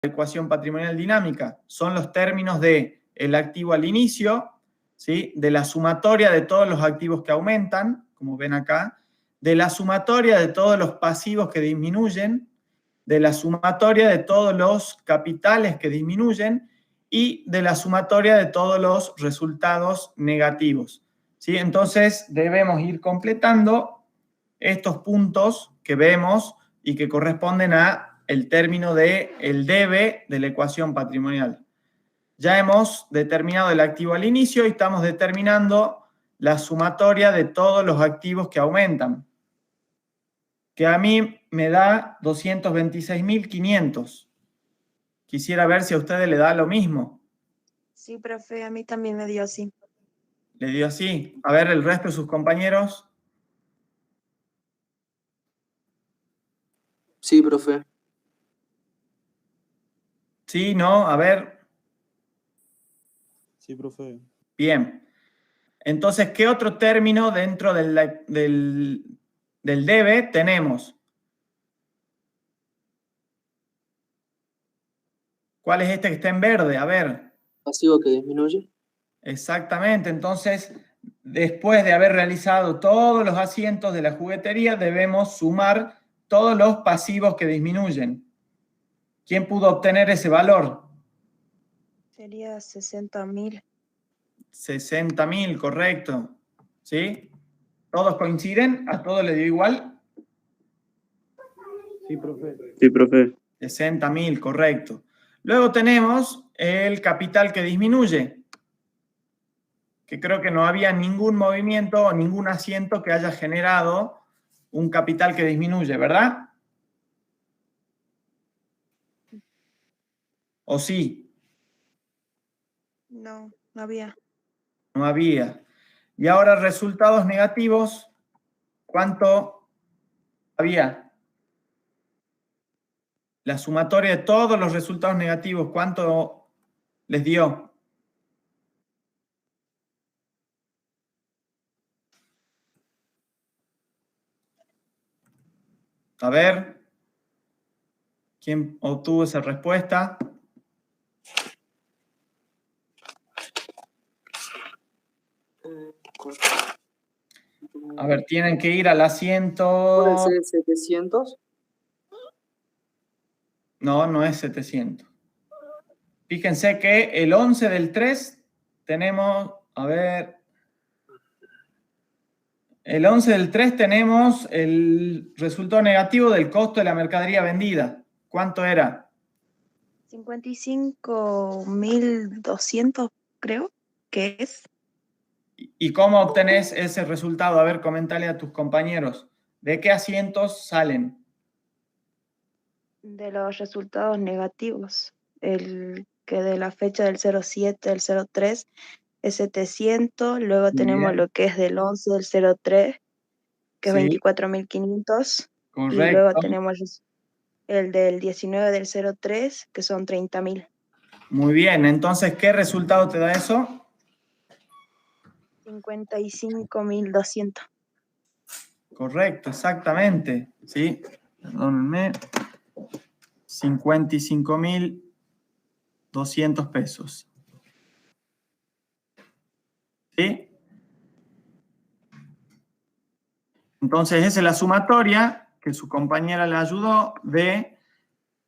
ecuación patrimonial dinámica son los términos de el activo al inicio, ¿sí? De la sumatoria de todos los activos que aumentan, como ven acá, de la sumatoria de todos los pasivos que disminuyen, de la sumatoria de todos los capitales que disminuyen y de la sumatoria de todos los resultados negativos, ¿sí? Entonces debemos ir completando estos puntos que vemos y que corresponden a el término de el debe de la ecuación patrimonial. Ya hemos determinado el activo al inicio y estamos determinando la sumatoria de todos los activos que aumentan, que a mí me da 226.500. Quisiera ver si a ustedes le da lo mismo. Sí, profe, a mí también me dio así. Le dio así. A ver, el resto de sus compañeros. Sí, profe. Sí, no, a ver. Sí, profe. Bien. Entonces, ¿qué otro término dentro del debe tenemos? ¿Cuál es este que está en verde? A ver. Pasivo que disminuye. Exactamente. Entonces, después de haber realizado todos los asientos de la juguetería, debemos sumar todos los pasivos que disminuyen. ¿Quién pudo obtener ese valor? Sería 60.000. 60.000, correcto. ¿Sí? ¿Todos coinciden? ¿A todos les dio igual? Sí, profe. Sí, profe. 60.000, correcto. Luego tenemos el capital que disminuye, que creo que no había ningún movimiento o ningún asiento que haya generado un capital que disminuye, ¿verdad? ¿O sí? No, no había. No había. Y ahora resultados negativos, ¿cuánto había? La sumatoria de todos los resultados negativos, ¿cuánto les dio? A ver, ¿quién obtuvo esa respuesta? A ver, tienen que ir al asiento. ¿Puede ser 700? No, no es 700. Fíjense que el 11 del 3 tenemos, a ver, el 11 del 3 tenemos el resultado negativo del costo de la mercadería vendida. ¿Cuánto era? 55.200, creo que es. ¿Y cómo obtenés ese resultado? A ver, comentale a tus compañeros. ¿De qué asientos salen? De los resultados negativos. El que de la fecha del 07, del 03 es 700. Luego tenemos Bien. lo que es del 11 del 03, que es Sí, 24.500. Y correcto. luego tenemos el del 19 del 03, que son 30.000. Muy bien, entonces, ¿qué resultado te da eso? 55.200. Correcto, exactamente. Sí, perdónenme. 55.200 pesos. ¿Sí? Entonces, esa es la sumatoria que su compañera le ayudó de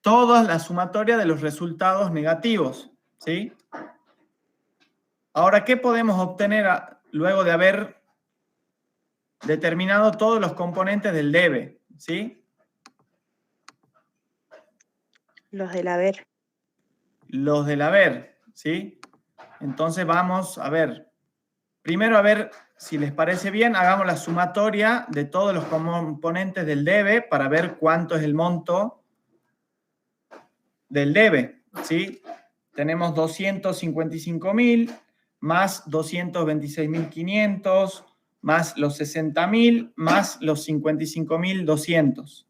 toda la sumatoria de los resultados negativos. ¿Sí? Ahora, ¿qué podemos obtener luego de haber determinado todos los componentes del debe? ¿Sí? Los del haber. Los del haber. ¿Sí? Entonces, vamos a ver. Primero, a ver si les parece bien, hagamos la sumatoria de todos los componentes del debe para ver cuánto es el monto del debe, ¿sí? Tenemos 255.000 más 226.500 más los 60.000 más los 55.200.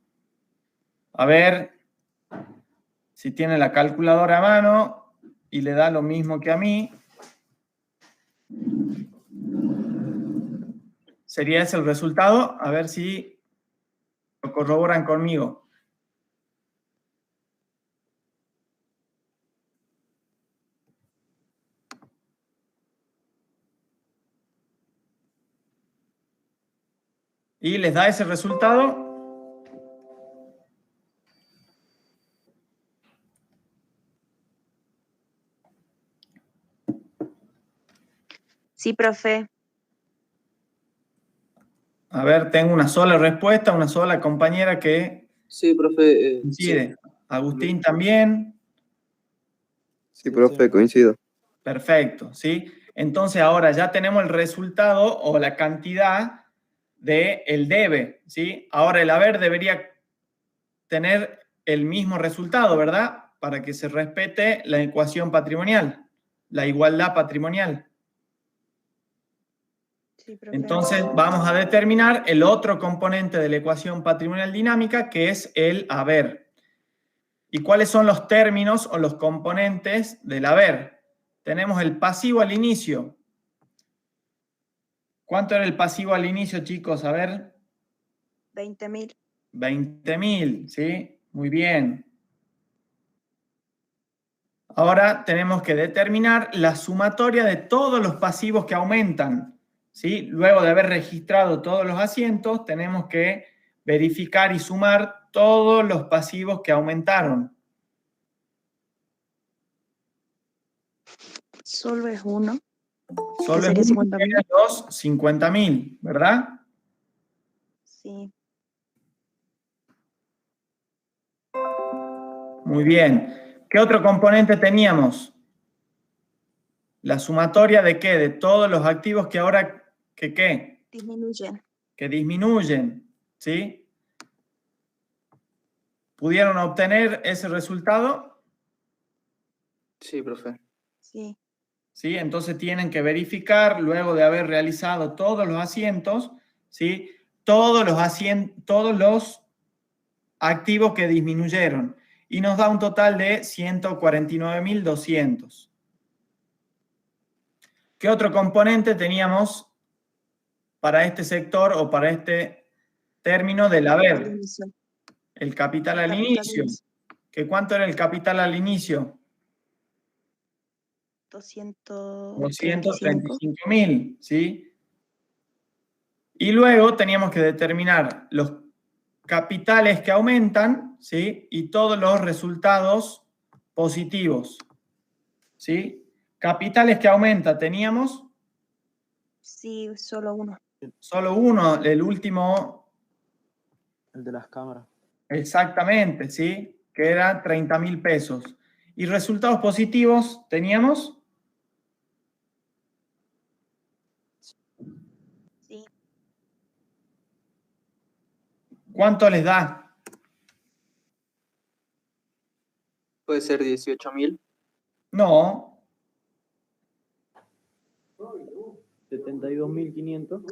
A ver si tiene la calculadora a mano y le da lo mismo que a mí. ¿Sería ese el resultado? A ver si lo corroboran conmigo. ¿Y les da ese resultado? Sí, profe. A ver, tengo una sola respuesta, una sola compañera que Sí, profe. Sí. coincide. Agustín también. Sí, profe, coincido. Perfecto, ¿sí? Entonces ahora ya tenemos el resultado o la cantidad del debe, ¿sí? Ahora el haber debería tener el mismo resultado, ¿verdad? Para que se respete la ecuación patrimonial, la igualdad patrimonial. Sí, profe. Entonces vamos a determinar el otro componente de la ecuación patrimonial dinámica, que es el haber. ¿Y cuáles son los términos o los componentes del haber? Tenemos el pasivo al inicio. ¿Cuánto era el pasivo al inicio, chicos? A ver. 20.000. 20.000, ¿sí? Muy bien. Ahora tenemos que determinar la sumatoria de todos los pasivos que aumentan, ¿sí? Luego de haber registrado todos los asientos, tenemos que verificar y sumar todos los pasivos que aumentaron. Solo es uno. Solo sería es uno, 50.000. los 50.000, ¿verdad? Sí. Muy bien. ¿Qué otro componente teníamos? La sumatoria de qué? De todos los activos que ahora, ¿qué? Disminuyen. Que disminuyen, ¿sí? ¿Pudieron obtener ese resultado? Sí, profe. Sí. ¿Sí? Entonces tienen que verificar, luego de haber realizado todos los asientos, ¿sí? Todos los activos que disminuyeron. Y nos da un total de 149.200. ¿Qué otro componente teníamos para este sector o para este término del haber? Inicio. El capital al Capital inicio. inicio. ¿Que cuánto era el capital al inicio? 235. 235.000, ¿sí? Y luego teníamos que determinar los capitales que aumentan, ¿sí? Y todos los resultados positivos, ¿sí? Capitales que aumenta, teníamos Sí, solo uno. solo uno, el último, El de las cámaras. exactamente, ¿sí? Que era 30.000 pesos. Y resultados positivos, teníamos Sí. ¿cuánto les da? Puede ser 18.000. No, 72.500.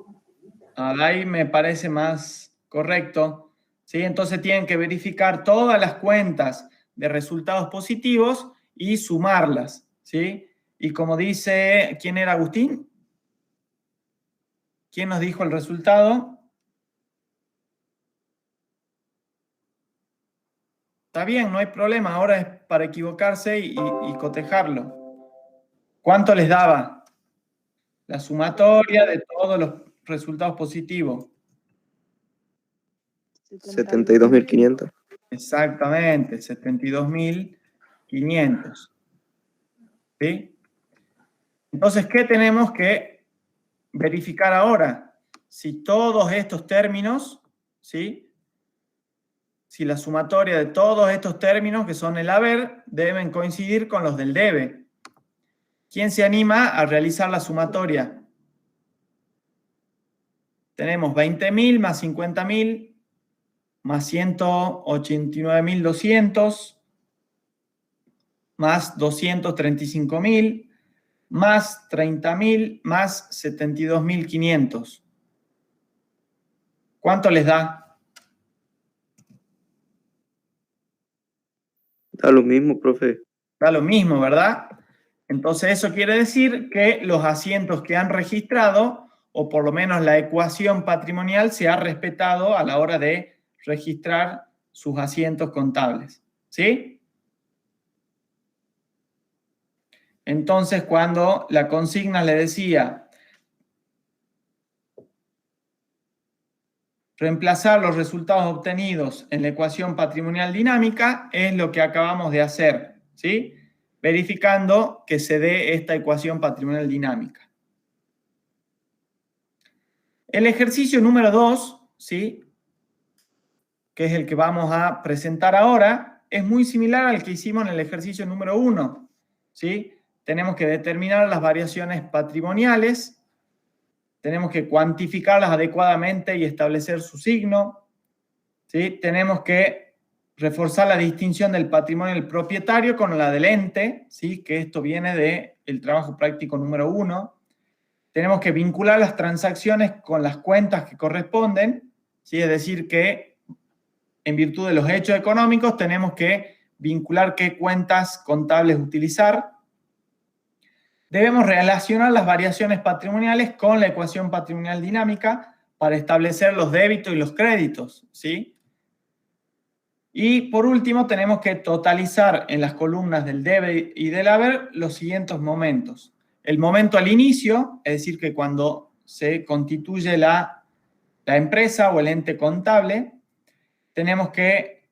ahí me parece más correcto, ¿sí? Entonces tienen que verificar todas las cuentas de resultados positivos y sumarlas, ¿sí? Y como dice, ¿quién era Agustín? ¿Quién nos dijo el resultado? Está bien, no hay problema, ahora es para equivocarse y cotejarlo. ¿Cuánto les daba? La sumatoria de todos los resultados positivos. 72.500. Exactamente, 72.500. ¿Sí? Entonces, ¿qué tenemos que verificar ahora? Si todos estos términos, ¿sí? Si la sumatoria de todos estos términos, que son el haber, deben coincidir con los del debe. ¿Quién se anima a realizar la sumatoria? Tenemos 20.000 más 50.000 más 189.200 más 235.000 más 30.000 más 72.500. ¿Cuánto les da? Da lo mismo, profe. Da lo mismo, ¿verdad? Entonces eso quiere decir que los asientos que han registrado, o por lo menos la ecuación patrimonial, se ha respetado a la hora de registrar sus asientos contables. ¿Sí? Entonces, cuando la consigna le decía reemplazar los resultados obtenidos en la ecuación patrimonial dinámica es lo que acabamos de hacer, ¿sí? Verificando que se dé esta ecuación patrimonial dinámica. El ejercicio número 2, ¿sí?, que es el que vamos a presentar ahora, es muy similar al que hicimos en el ejercicio número 1, ¿sí? Tenemos que determinar las variaciones patrimoniales, tenemos que cuantificarlas adecuadamente y establecer su signo, ¿sí? Tenemos que reforzar la distinción del patrimonio del propietario con la del ente, ¿sí?, que esto viene del trabajo práctico número 1. Tenemos que vincular las transacciones con las cuentas que corresponden, ¿sí? Es decir, que en virtud de los hechos económicos tenemos que vincular qué cuentas contables utilizar. Debemos relacionar las variaciones patrimoniales con la ecuación patrimonial dinámica para establecer los débitos y los créditos, ¿sí? Y por último tenemos que totalizar en las columnas del debe y del haber los siguientes momentos. El momento al inicio, es decir, que cuando se constituye la empresa o el ente contable, tenemos que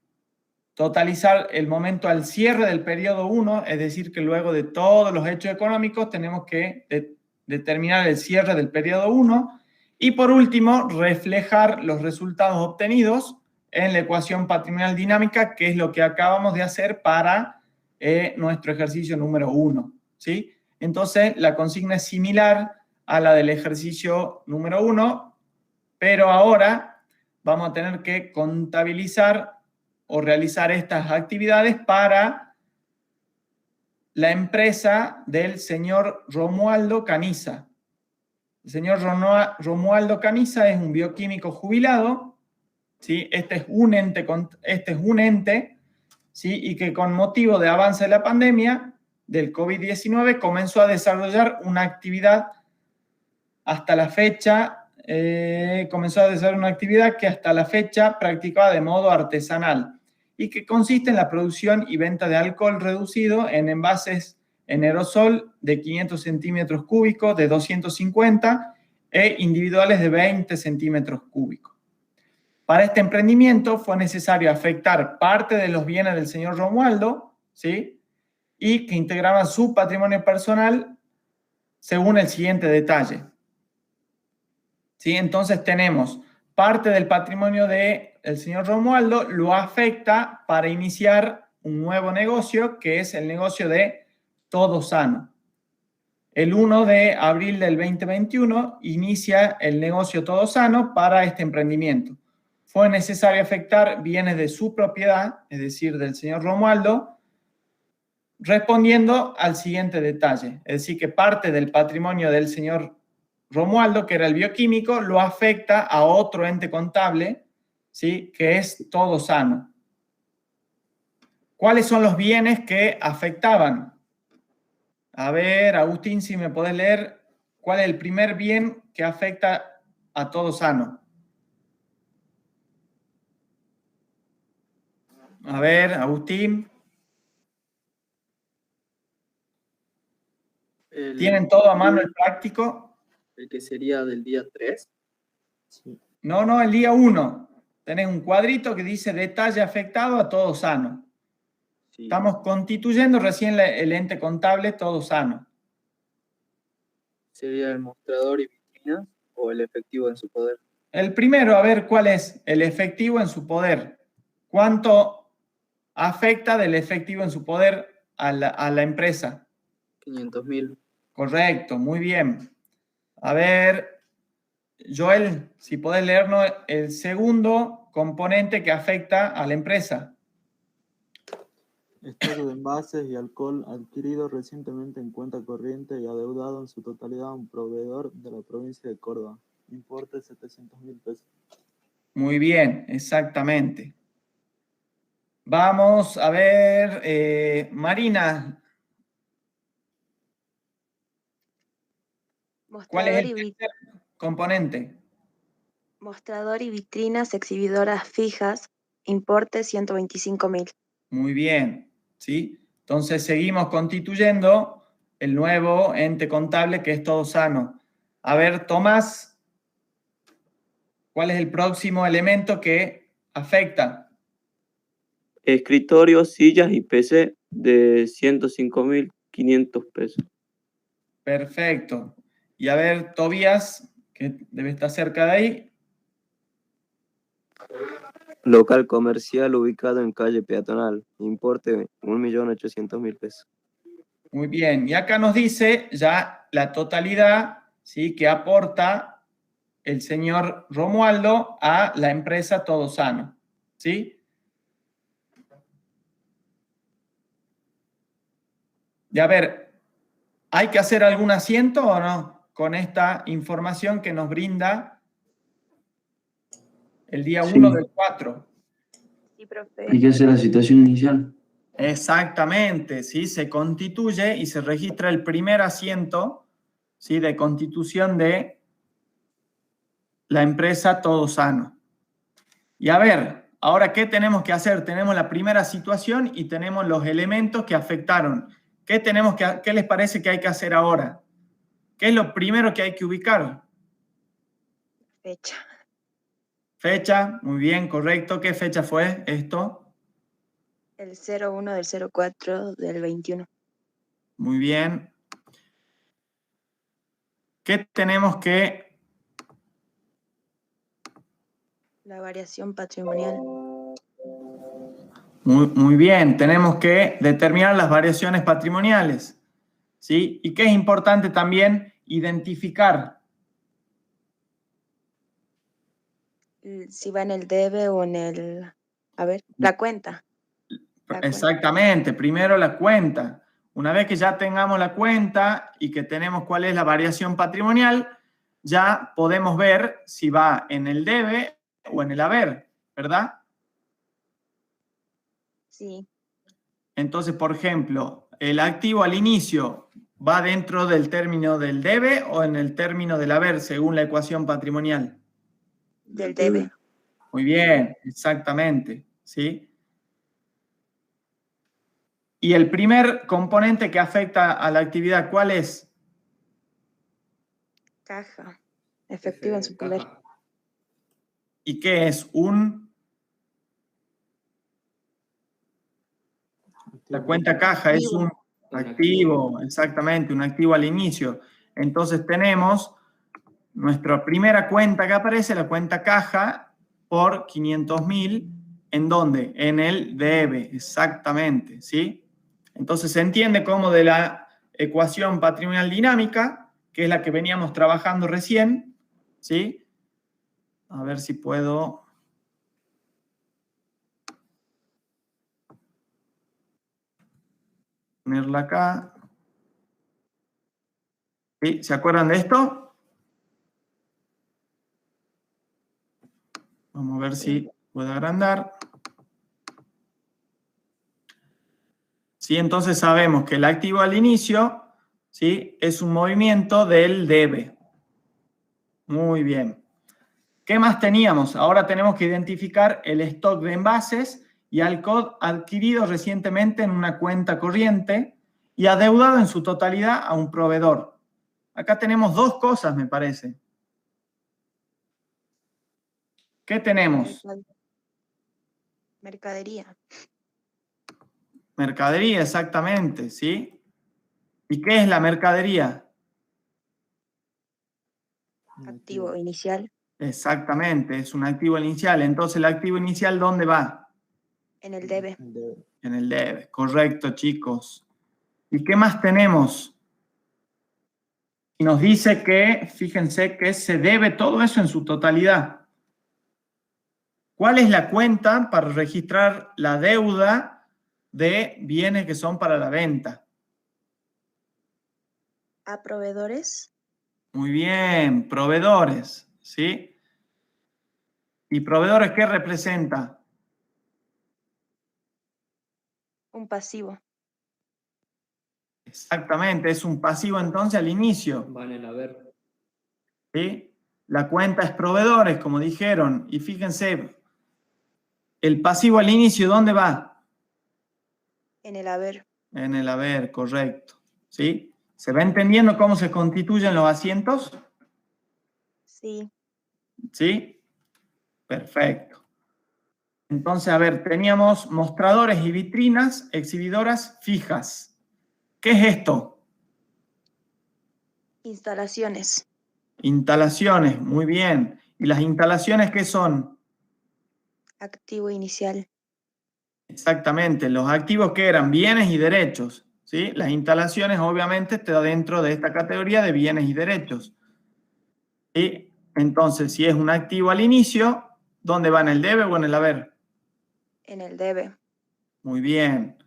totalizar el momento al cierre del periodo 1, es decir, que luego de todos los hechos económicos tenemos que determinar el cierre del periodo 1 y por último reflejar los resultados obtenidos en la ecuación patrimonial dinámica, que es lo que acabamos de hacer para nuestro ejercicio número 1, ¿sí? Entonces la consigna es similar a la del ejercicio número 1, pero ahora vamos a tener que contabilizar o realizar estas actividades para la empresa del señor Romualdo Caniza. El señor Romualdo Caniza es un bioquímico jubilado, ¿sí? Este es un ente, ¿sí?, y que con motivo de avance de la pandemia del COVID-19 comenzó a desarrollar una actividad hasta la fecha. Comenzó a desarrollar una actividad que hasta la fecha practicaba de modo artesanal y que consiste en la producción y venta de alcohol reducido en envases en aerosol de 500 centímetros cúbicos, de 250 e individuales de 20 centímetros cúbicos. Para este emprendimiento fue necesario afectar parte de los bienes del señor Romualdo, ¿sí?, y que integraban su patrimonio personal según el siguiente detalle. ¿Sí? Entonces tenemos parte del patrimonio del señor Romualdo lo afecta para iniciar un nuevo negocio, que es el negocio de Todo Sano. El 1 de abril del 2021 inicia el negocio Todo Sano para este emprendimiento. Fue necesario afectar bienes de su propiedad, es decir, del señor Romualdo, respondiendo al siguiente detalle. Es decir, que parte del patrimonio del señor Romualdo, que era el bioquímico, lo afecta a otro ente contable, ¿sí?, que es Todo Sano. ¿Cuáles son los bienes que afectaban? A ver, Agustín, si me podés leer, ¿cuál es el primer bien que afecta a Todo Sano? A ver, Agustín. ¿Tienen todo a mano el práctico? El que sería del día 3. Sí. No, el día 1. Tenés un cuadrito que dice detalle afectado a Todo Sano. Sí. Estamos constituyendo recién el ente contable Todo Sano. ¿Sería el mostrador y vitrina o el efectivo en su poder? El primero, a ver cuál es el efectivo en su poder. ¿Cuánto afecta del efectivo en su poder a la empresa? 500.000. Correcto, muy bien. A ver, Joel, si podés leernos el segundo componente que afecta a la empresa. Stock de envases y alcohol adquirido recientemente en cuenta corriente y adeudado en su totalidad a un proveedor de la provincia de Córdoba. Importe 700.000 pesos. Muy bien, exactamente. Vamos a ver, Marina. ¿Cuál es el tercer componente? Mostrador y vitrinas exhibidoras fijas, importe 125.000. Muy bien, ¿sí? Entonces seguimos constituyendo el nuevo ente contable que es Todo Sano. A ver, Tomás, ¿Cuál es el próximo elemento que afecta? Escritorio, sillas y PC de 105.500 pesos. Perfecto. Y a ver, Tobías, que debe estar cerca de ahí. Local comercial ubicado en calle peatonal. Importe 1.800.000 pesos. Muy bien. Y acá nos dice ya la totalidad, ¿sí?, que aporta el señor Romualdo a la empresa Todosano. ¿Sí? Y a ver, ¿hay que hacer algún asiento o no con esta información que nos brinda el día 1 del 4? Sí, profe. Hay que hacer la citación inicial. Exactamente, ¿sí? Se constituye y se registra el primer asiento, ¿sí?, de constitución de la empresa Todosano. Y a ver, ahora, ¿qué tenemos que hacer? Tenemos la primera situación y tenemos los elementos que afectaron. ¿Qué les parece que hay que hacer ahora? ¿Qué es lo primero que hay que ubicar? Fecha. Fecha, muy bien, correcto. ¿Qué fecha fue esto? El 01 del 04 del 21. Muy bien. ¿Qué tenemos que...? La variación patrimonial. Muy bien, tenemos que determinar las variaciones patrimoniales, ¿sí? Y que es importante también identificar. Si va en el debe o en el... A ver, la cuenta. Exactamente, primero la cuenta. Una vez que ya tengamos la cuenta y que tenemos cuál es la variación patrimonial, ya podemos ver si va en el debe o en el haber, ¿verdad? Sí. Entonces, por ejemplo, el activo al inicio va dentro del término del debe o en el término del haber, según la ecuación patrimonial. Del debe. Muy bien, exactamente, ¿sí? Y el primer componente que afecta a la actividad, ¿cuál es? Caja. Efectivo en su poder. ¿Y qué es? La cuenta caja es un activo, exactamente, un activo al inicio. Entonces tenemos nuestra primera cuenta que aparece, la cuenta caja, por 500.000, ¿en dónde? En el debe, exactamente, ¿sí? Entonces se entiende cómo de la ecuación patrimonial dinámica, que es la que veníamos trabajando recién, ¿sí? A ver si puedo... ponerla acá. ¿Sí? ¿Se acuerdan de esto? Vamos a ver si puedo agrandar. ¿Sí? Entonces sabemos que el activo al inicio, ¿sí?, es un movimiento del debe. Muy bien. ¿Qué más teníamos? Ahora tenemos que identificar el stock de envases y alcohol adquirido recientemente en una cuenta corriente y adeudado en su totalidad a un proveedor. Acá tenemos dos cosas, me parece. ¿Qué tenemos? Mercadería. Mercadería, exactamente, ¿sí? ¿Y qué es la mercadería? Activo inicial. Exactamente, es un activo inicial. Entonces, ¿el activo inicial dónde va? En el debe. En el debe, correcto, chicos. ¿Y qué más tenemos? Y nos dice que, fíjense, que se debe todo eso en su totalidad. ¿Cuál es la cuenta para registrar la deuda de bienes que son para la venta? A proveedores. Muy bien, proveedores, ¿sí? ¿Y proveedores qué representa? Un pasivo. Exactamente, es un pasivo entonces al inicio. Van en haber. ¿Sí? La cuenta es proveedores, como dijeron. Y fíjense, el pasivo al inicio, ¿dónde va? En el haber. En el haber, correcto. ¿Sí? ¿Se va entendiendo cómo se constituyen los asientos? Sí. ¿Sí? Perfecto. Entonces, a ver, teníamos mostradores y vitrinas, exhibidoras fijas. ¿Qué es esto? Instalaciones. Instalaciones, muy bien. ¿Y las instalaciones qué son? Activo inicial. Exactamente, los activos que eran bienes y derechos, ¿sí? Las instalaciones obviamente está dentro de esta categoría de bienes y derechos. ¿Sí? Entonces, si es un activo al inicio, ¿dónde va? ¿En el debe o en el haber? En el debe. Muy bien,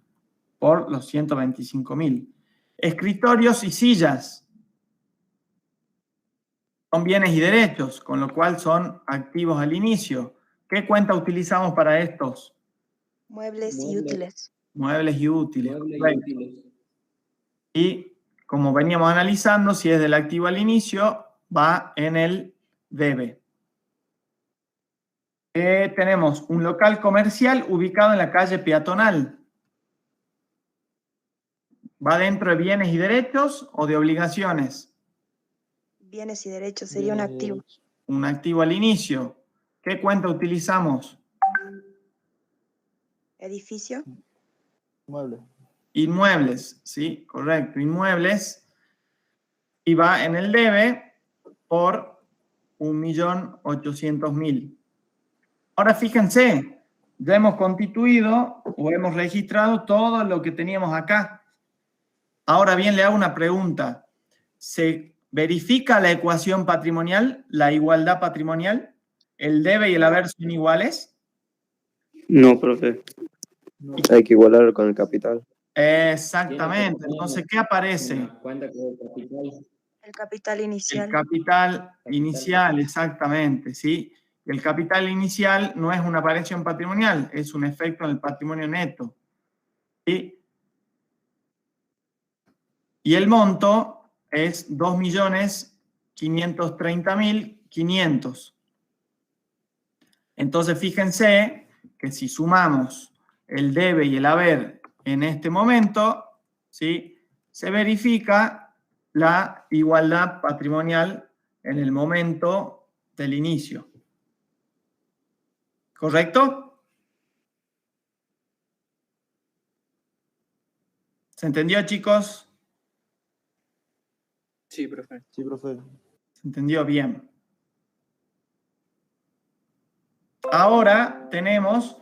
por los 125.000. Escritorios y sillas son bienes y derechos, con lo cual son activos al inicio. ¿Qué cuenta utilizamos para estos? Muebles y Muebles. útiles. Muebles y útiles. Muebles y Correcto. útiles. Y como veníamos analizando, si es del activo al inicio, va en el debe. Tenemos un local comercial ubicado en la calle peatonal. ¿Va dentro de bienes y derechos o de obligaciones? Bienes y derechos. Sería un activo. Un activo al inicio. ¿Qué cuenta utilizamos? Edificio. Mueble. Inmuebles, sí, correcto, inmuebles. Y va en el debe por 1.800.000. Ahora fíjense, ya hemos constituido o hemos registrado todo lo que teníamos acá. Ahora bien, le hago una pregunta. ¿Se verifica la ecuación patrimonial, la igualdad patrimonial? ¿El debe y el haber son iguales? No, profe. No. Hay que igualar con el capital. Exactamente. Entonces, ¿qué aparece? Una cuenta con capital. El capital El inicial. capital inicial, exactamente, ¿sí? El capital inicial no es una variación patrimonial, es un efecto en el patrimonio neto, ¿sí? Y el monto es 2.530.500. Entonces, fíjense que si sumamos el debe y el haber en este momento, ¿sí? Se verifica la igualdad patrimonial en el momento del inicio. ¿Correcto? ¿Se entendió, chicos? Sí, profe. Sí, profe. ¿Se entendió bien? Ahora tenemos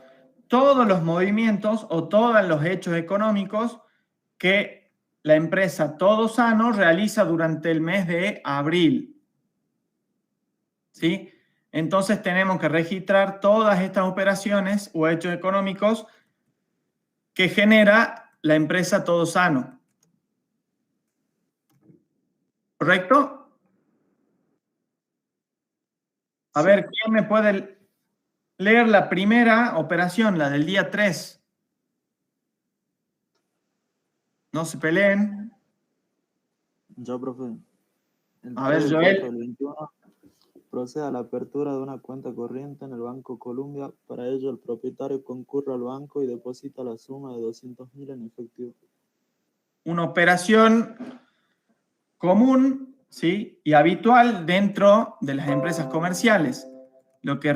todos los movimientos o todos los hechos económicos que la empresa Todo Sano realiza durante el mes de abril. ¿Sí? Entonces tenemos que registrar todas estas operaciones o hechos económicos que genera la empresa Todo Sano. ¿Correcto? A ver, ¿quién me puede leer la primera operación, la del día 3? No se peleen. Yo, profe. El A ver, 3 del Joel. 4 del 21 procede a la apertura de una cuenta corriente en el Banco Colombia. Para ello, el propietario concurre al banco y deposita la suma de 200.000 en efectivo. Una operación común, ¿sí? Y habitual dentro de las empresas comerciales. Lo que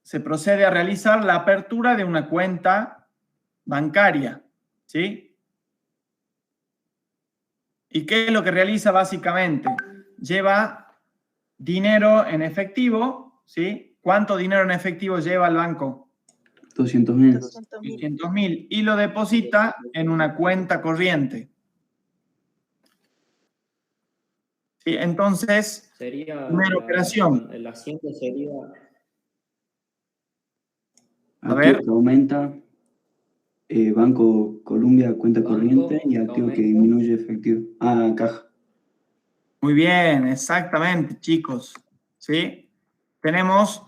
se procede a realizar la apertura de una cuenta bancaria, ¿sí? ¿Y qué es lo que realiza básicamente? Lleva dinero en efectivo, ¿sí? ¿Cuánto dinero en efectivo lleva el banco? 200.000. 200.000. 200.000 y lo deposita en una cuenta corriente. ¿Sí? Entonces, Sería primera operación. el asiento sería A ver. activo que aumenta, Banco Colombia cuenta Banco corriente y que activo que aumenta. disminuye efectivo. Ah, caja. Muy bien, exactamente, chicos. ¿Sí? Tenemos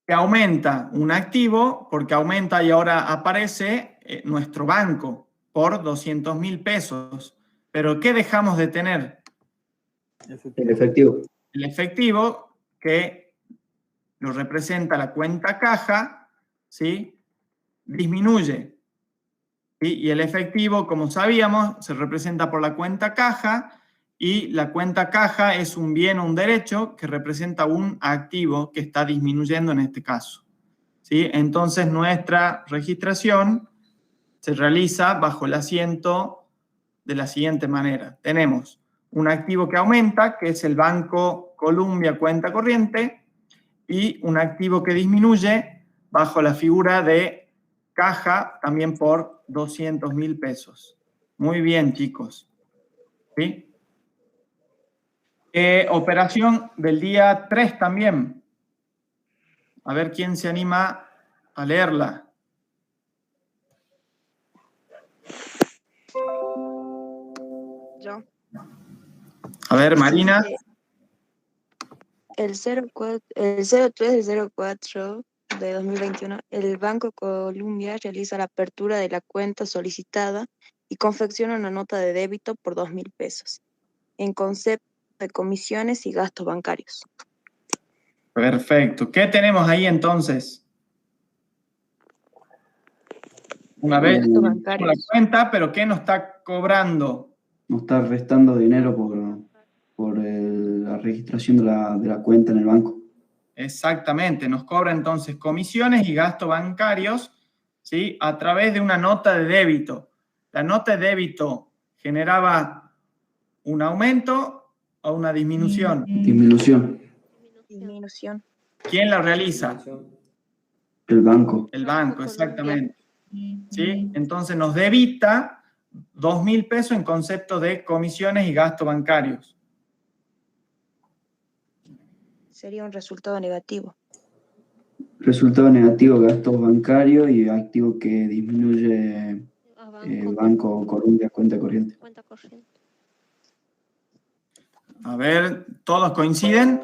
que aumenta un activo porque aumenta y ahora aparece nuestro banco por 200.000 pesos. Pero ¿qué dejamos de tener? El efectivo. El efectivo que lo representa la cuenta caja, ¿sí? Disminuye. ¿Sí? Y el efectivo, como sabíamos, se representa por la cuenta caja y la cuenta caja es un bien o un derecho que representa un activo que está disminuyendo en este caso. ¿Sí? Entonces nuestra registración se realiza bajo el asiento de la siguiente manera. Tenemos un activo que aumenta, que es el Banco Columbia cuenta corriente, y un activo que disminuye bajo la figura de caja, también por 200.000 pesos. Muy bien, chicos. ¿Sí? Operación del día 3 también. A ver quién se anima a leerla. Yo. A ver, Marina. El 03 del 04 de 2021, el Banco Columbia realiza la apertura de la cuenta solicitada y confecciona una nota de débito por 2.000 pesos, en concepto de comisiones y gastos bancarios. Perfecto. ¿Qué tenemos ahí entonces? Una vez Gastos la bancarios. cuenta, pero ¿qué nos está cobrando? Nos está restando dinero por la registración de la cuenta en el banco. Exactamente, nos cobra entonces comisiones y gastos bancarios, ¿sí? A través de una nota de débito. La nota de débito generaba un aumento o una disminución. Disminución. Disminución. ¿Quién la realiza? El banco. El banco, exactamente. ¿Sí? Entonces nos debita 2.000 pesos en concepto de comisiones y gastos bancarios. Sería un resultado negativo. Resultado negativo, gastos bancarios y activo que disminuye Banco Columbia cuenta corriente. A ver, ¿todos coinciden?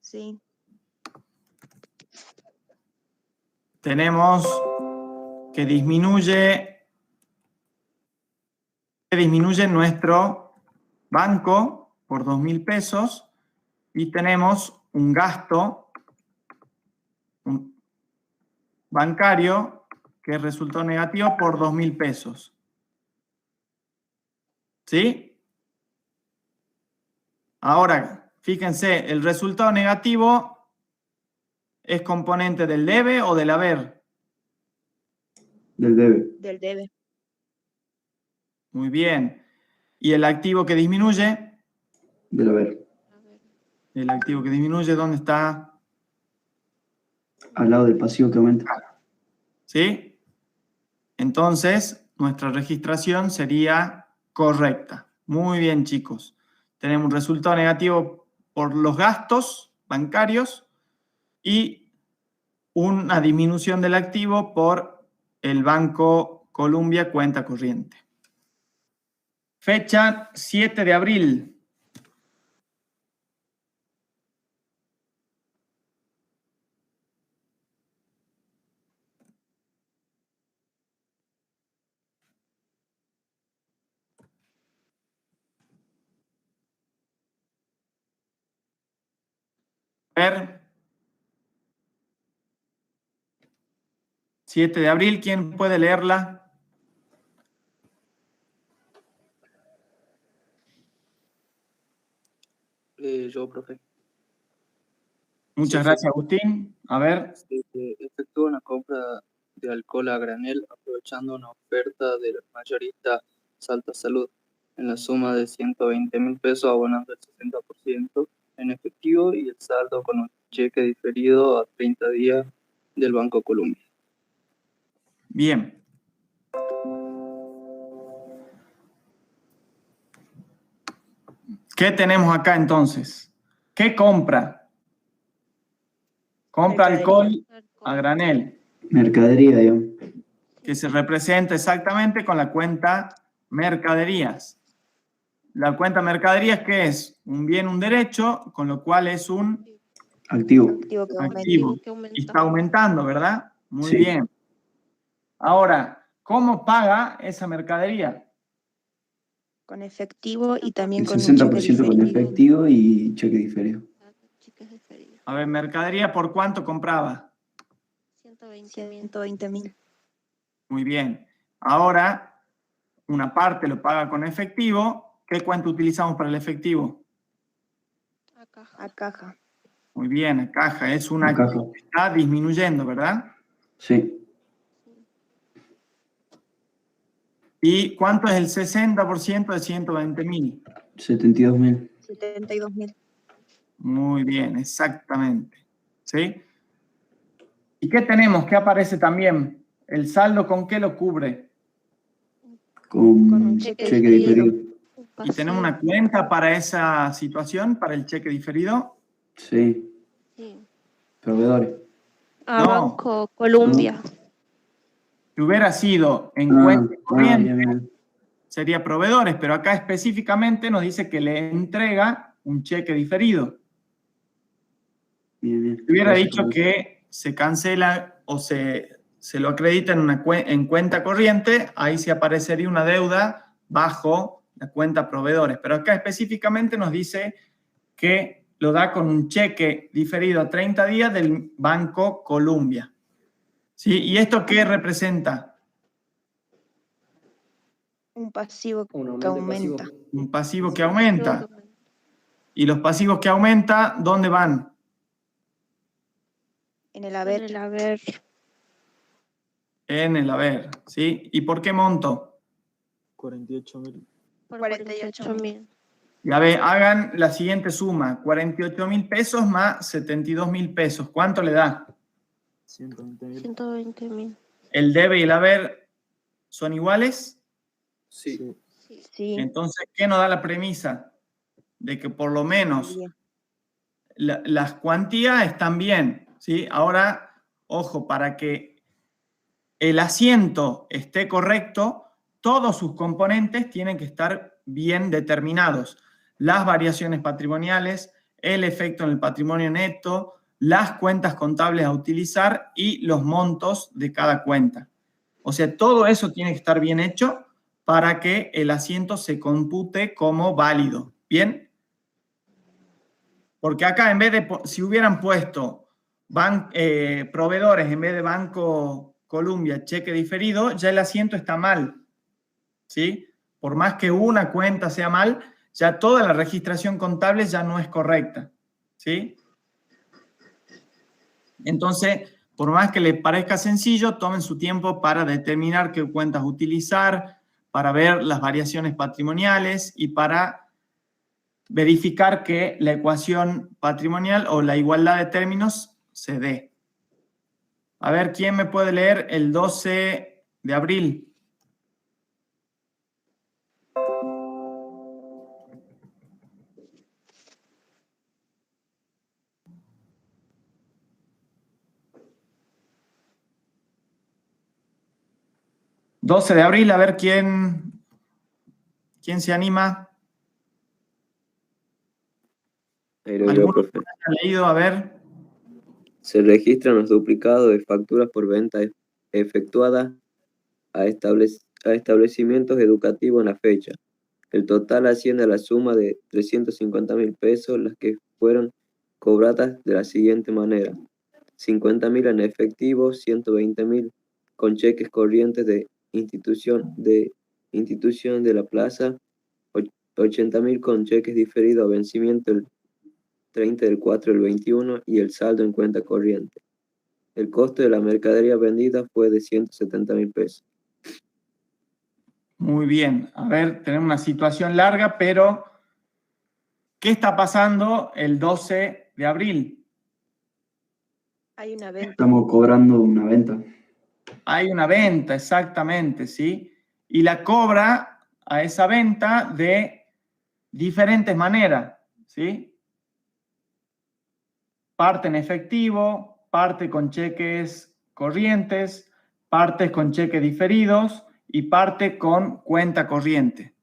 Sí. Tenemos que disminuye nuestro banco por 2.000 pesos y tenemos un gasto bancario que resultó negativo por 2.000 pesos. ¿Sí? Ahora, fíjense, el resultado negativo es componente del debe o del haber. Del debe. Del debe. Muy bien. ¿Y el activo que disminuye? Del haber. El activo que disminuye, ¿dónde está? Al lado del pasivo que aumenta. ¿Sí? Entonces, nuestra registración sería correcta. Muy bien, chicos. Tenemos un resultado negativo por los gastos bancarios y una disminución del activo por el Banco Columbia cuenta corriente. Fecha 7 de abril. Ver. 7 de abril, ¿quién puede leerla? Yo, profe. Muchas gracias, Agustín. A ver. Se efectúa una compra de alcohol a granel aprovechando una oferta del mayorista Salta Salud en la suma de 120.000 pesos, abonando el 60% en efectivo y el saldo con un cheque diferido a 30 días del Banco Columbia. Bien. ¿Qué tenemos acá entonces? ¿Qué compra? Compra alcohol a granel, Mercadería, digamos. que se representa exactamente con la cuenta mercaderías. La cuenta mercaderías, ¿qué es? Un bien, un derecho, con lo cual es un Activo. Activo que aumenta. activo. Y está aumentando, ¿verdad? Muy Sí. bien. Ahora, ¿cómo paga esa mercadería? Con efectivo y también El con un cheque 60% con diferido. efectivo y cheque diferido. A ver, mercadería, ¿por cuánto compraba? 120.000. Muy bien. Ahora, una parte lo paga con efectivo, ¿qué cuenta utilizamos para el efectivo? A caja. Muy bien, a caja. Es un A activo caja. que está disminuyendo, ¿verdad? Sí. ¿Y cuánto es el 60% de 120.000? 72.000. 72.000. Muy bien, exactamente. ¿Sí? ¿Y qué tenemos? ¿Qué aparece también? ¿El saldo con qué lo cubre? Con un Cheque cheque diferido. ¿Y tenemos una cuenta para esa situación, para el cheque diferido? Sí. Proveedores. No. Banco Colombia. ¿No? Si hubiera sido en cuenta corriente, bien, bien. sería proveedores, pero acá específicamente nos dice que le entrega un cheque diferido. Bien, bien. Si hubiera Gracias, dicho Carlos. que se cancela o se lo acredita en cuenta corriente, ahí sí aparecería una deuda bajo la cuenta proveedores. Pero acá específicamente nos dice que lo da con un cheque diferido a 30 días del Banco Colombia. ¿Sí? ¿Y esto qué representa? Un pasivo Un que aumento aumenta. pasivo. Un pasivo que aumenta. ¿Y los pasivos que aumenta, dónde van? En el haber. En el haber, ¿sí? ¿Y por qué monto? 48.000. 48.000. Y a ver, hagan la siguiente suma. 48.000 pesos más 72.000 pesos. ¿Cuánto le da? 120.000. 120.000. ¿El debe y el haber son iguales? Sí. Sí. Entonces, ¿qué nos da la premisa? De que por lo menos Bien. las cuantías están bien, ¿sí? Ahora, ojo, para que el asiento esté correcto, todos sus componentes tienen que estar bien determinados. Las variaciones patrimoniales, el efecto en el patrimonio neto, las cuentas contables a utilizar y los montos de cada cuenta. O sea, todo eso tiene que estar bien hecho para que el asiento se compute como válido. ¿Bien? Porque acá, en vez de, si hubieran puesto proveedores en vez de Banco Colombia, cheque diferido, ya el asiento está mal. ¿Sí? Por más que una cuenta sea mal, ya toda la registración contable ya no es correcta. ¿Sí? Entonces, por más que les parezca sencillo, tomen su tiempo para determinar qué cuentas utilizar, para ver las variaciones patrimoniales y para verificar que la ecuación patrimonial o la igualdad de términos se dé. A ver, ¿quién me puede leer el 12 de abril? ¿12 de abril? A ver, ¿quién se anima? Ahí lo digo, ¿Alguno profe. que haya leído? A ver. Se registran los duplicados de facturas por venta efectuadas a establecimientos educativos en la fecha. El total asciende a la suma de 350.000 pesos, las que fueron cobradas de la siguiente manera: 50.000 en efectivo, 120.000 con cheques corrientes de institución de la plaza, 80.000 con cheques diferidos a vencimiento el 30 del 4 del 21 y el saldo en cuenta corriente. El costo de la mercadería vendida fue de 170.000 pesos. Muy bien. A ver, tenemos una situación larga, pero ¿qué está pasando el 12 de abril? Hay una venta. Estamos cobrando una venta. Hay una venta, exactamente, ¿sí? Y la cobra a esa venta de diferentes maneras, ¿sí? Parte en efectivo, parte con cheques corrientes, partes con cheques diferidos y parte con cuenta corriente,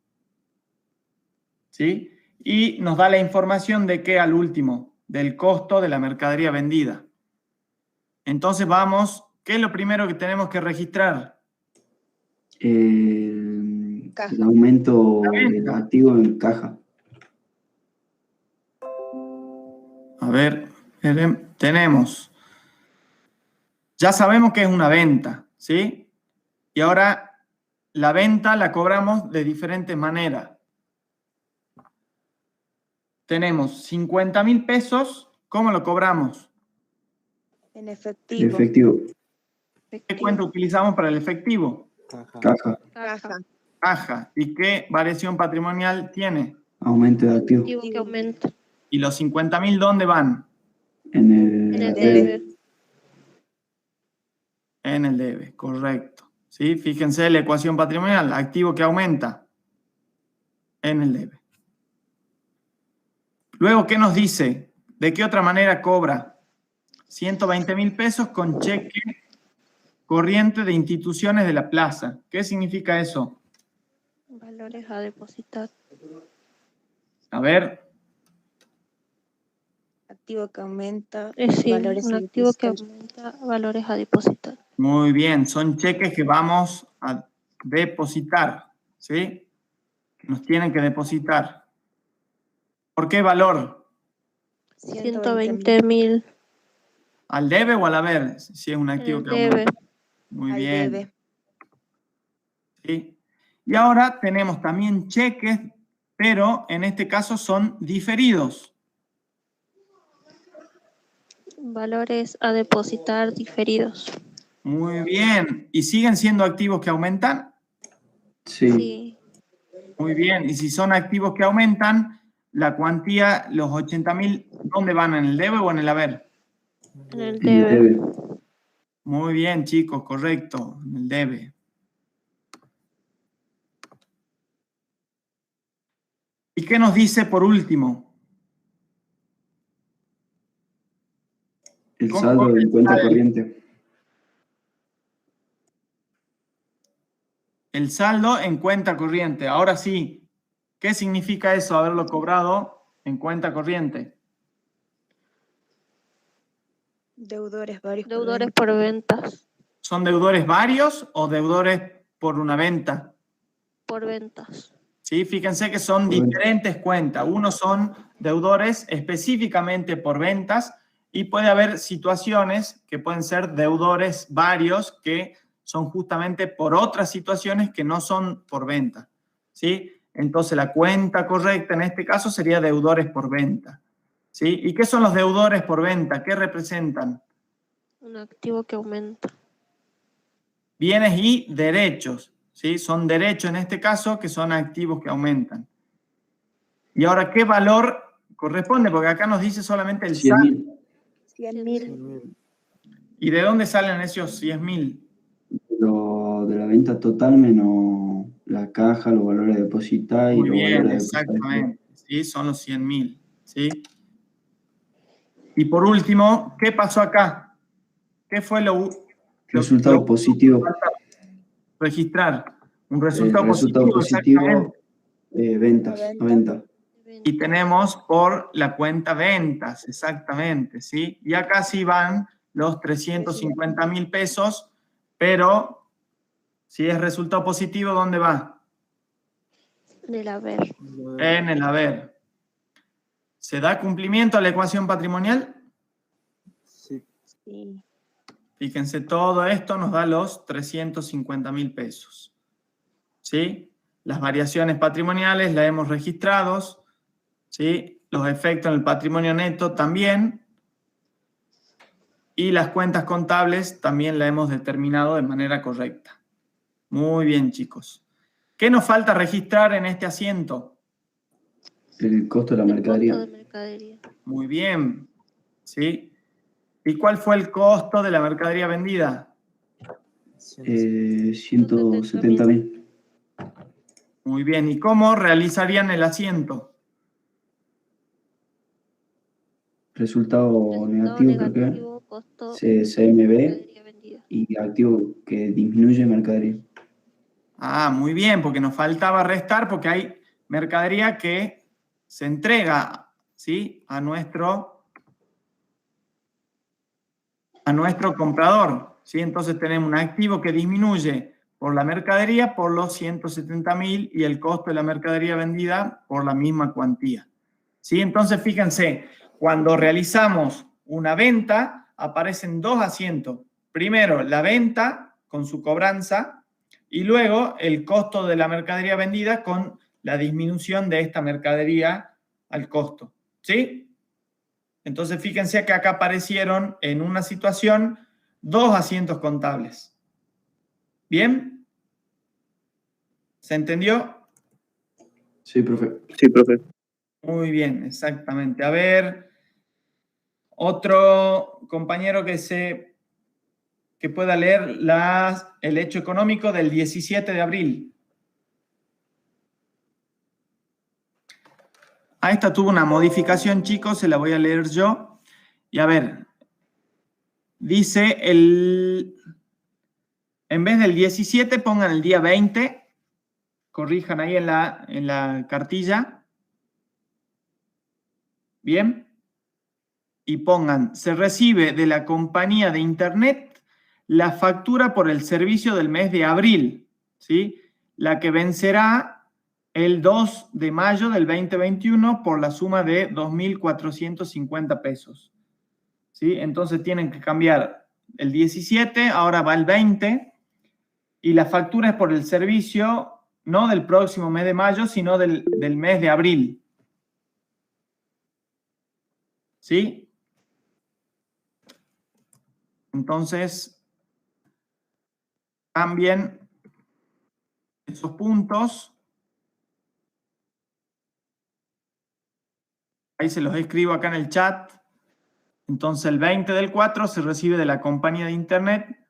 ¿sí? Y nos da la información de que al último, del costo de la mercadería vendida. Entonces vamos, ¿qué es lo primero que tenemos que registrar? El aumento del activo en caja. A ver, tenemos. Ya sabemos que es una venta, ¿sí? Y ahora la venta la cobramos de diferentes maneras. tenemos 50.000 pesos. ¿Cómo lo cobramos? En El efectivo. efectivo. ¿Qué cuenta utilizamos para el efectivo? Caja. Caja. Caja. Caja. ¿Y qué variación patrimonial tiene? Aumento de activo. Activo que aumenta. ¿Y los 50.000 dónde van? En En el el debe. debe. En el debe, correcto. ¿Sí? Fíjense la ecuación patrimonial. Activo que aumenta. En el debe. Luego, ¿qué nos dice? ¿De qué otra manera cobra? 120.000 pesos con cheque corriente de instituciones de la plaza. ¿Qué significa eso? Valores a depositar. A ver, Activo que aumenta. Sí, Valores un a activo que depositar. aumenta, valores a depositar. muy bien. Son cheques que vamos a depositar. ¿Sí? Nos tienen que depositar. ¿Por qué valor? 120.000 ¿Al debe o al haber? Si es un en activo el que aumenta. debe. Muy Al bien. debe. ¿Sí? Y ahora tenemos también cheques, pero en este caso son diferidos. Valores a depositar diferidos. Muy bien. ¿Y siguen siendo activos que aumentan? Sí. Sí. Muy bien. Y si son activos que aumentan, la cuantía, los 80.000, ¿dónde van? ¿En el debe o en el haber? En el En el debe. debe. Muy bien, chicos, correcto. En el debe. ¿Y qué nos dice por último? El ¿Cómo saldo en cuenta sale? corriente. El saldo en cuenta corriente. Ahora sí, ¿qué significa eso, haberlo cobrado en cuenta corriente? Deudores varios por Deudores venta. por ventas. ¿Son deudores varios o deudores por una venta? Por ventas. ¿Sí? Fíjense que son Por venta. diferentes cuentas. Unos son deudores específicamente por ventas y puede haber situaciones que pueden ser deudores varios que son justamente por otras situaciones que no son por venta. ¿Sí? Entonces la cuenta correcta en este caso sería deudores por venta. ¿Sí? ¿Y qué son los deudores por venta? ¿Qué representan? Un activo que aumenta. Bienes y derechos. ¿Sí? Son derechos en este caso que son activos que aumentan. Y ahora, ¿qué valor corresponde? Porque acá nos dice solamente el saldo. 100.000. 100.000. ¿Y de dónde salen esos 10.000? Lo de la venta total menos la caja, los valores a depositar y Muy los bien, valores a depositar. exactamente. ¿Sí? Son los 100.000. ¿Sí? Y por último, ¿qué pasó acá? ¿Qué fue lo Resultado positivo. registrar? Un El resultado resultado positivo, positivo, ventas, La a venta. y tenemos por la cuenta ventas, exactamente, ¿sí? Y acá sí van los 350.000 pesos, pero si es resultado positivo, ¿dónde va? Del haber. En el haber. ¿Se da cumplimiento a la ecuación patrimonial? Sí. Sí. Fíjense, todo esto nos da los 350.000 pesos, ¿sí? Las variaciones patrimoniales las hemos registrado, ¿sí? Los efectos en el patrimonio neto también. Y las cuentas contables también las hemos determinado de manera correcta. Muy bien, chicos. ¿Qué nos falta registrar en este asiento? El costo de la mercadería. Costo de mercadería. Muy bien, ¿sí? ¿Y cuál fue el costo de la mercadería vendida? 170.000. Muy bien, ¿y cómo realizarían el asiento? Resultado negativo, creo que negativo, costo CMB mercadería vendida. y activo que disminuye mercadería. Ah, muy bien, porque nos faltaba restar porque hay mercadería que se entrega, ¿sí? a nuestro comprador, ¿sí? Entonces tenemos un activo que disminuye por la mercadería por los 170.000 y el costo de la mercadería vendida por la misma cuantía, ¿sí? Entonces fíjense, cuando realizamos una venta aparecen dos asientos. Primero, la venta con su cobranza y luego el costo de la mercadería vendida con la disminución de esta mercadería al costo, ¿Sí? Entonces, fíjense que acá aparecieron en una situación 2 asientos contables. ¿Bien? ¿Se entendió? Sí, profe. Sí, profe. Muy bien, exactamente. A ver, otro compañero que pueda leer el hecho económico del 17 de abril. A esta tuvo una modificación, chicos, se la voy a leer yo. Y a ver, dice en vez del 17 pongan el día 20, corrijan ahí en la cartilla. Bien. Y pongan, se recibe de la compañía de internet la factura por el servicio del mes de abril, ¿sí? La que vencerá el 2 de mayo del 2021 por la suma de 2.450 pesos, ¿sí? Entonces tienen que cambiar el 17, ahora va el 20, y la factura es por el servicio no del próximo mes de mayo, sino del mes de abril, ¿sí? Entonces, cambien esos puntos. Ahí se los escribo acá en el chat. Entonces, el 20 del 4 se recibe de la compañía de internet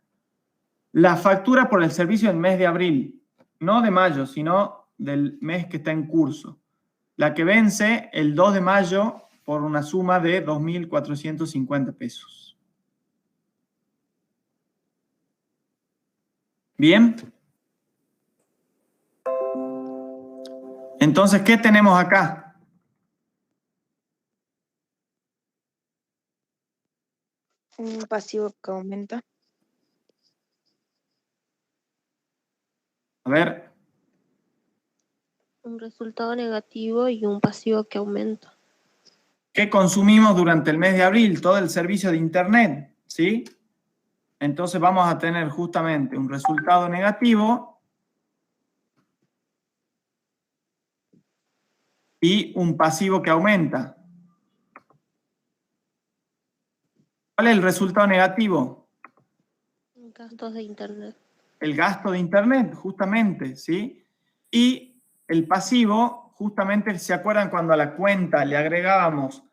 la factura por el servicio del mes de abril. No de mayo, sino del mes que está en curso. La que vence el 2 de mayo por una suma de 2.450 pesos. ¿Bien? Entonces, ¿qué tenemos acá? Un pasivo que aumenta. A ver, Un resultado negativo y un pasivo que aumenta. ¿qué consumimos durante el mes de abril? Todo el servicio de internet, ¿sí? Entonces vamos a tener justamente un resultado negativo y un pasivo que aumenta. ¿Cuál es el resultado negativo? Gastos de internet. El gasto de internet, justamente, ¿sí? Y el pasivo, justamente, ¿se acuerdan cuando a la cuenta le agregábamos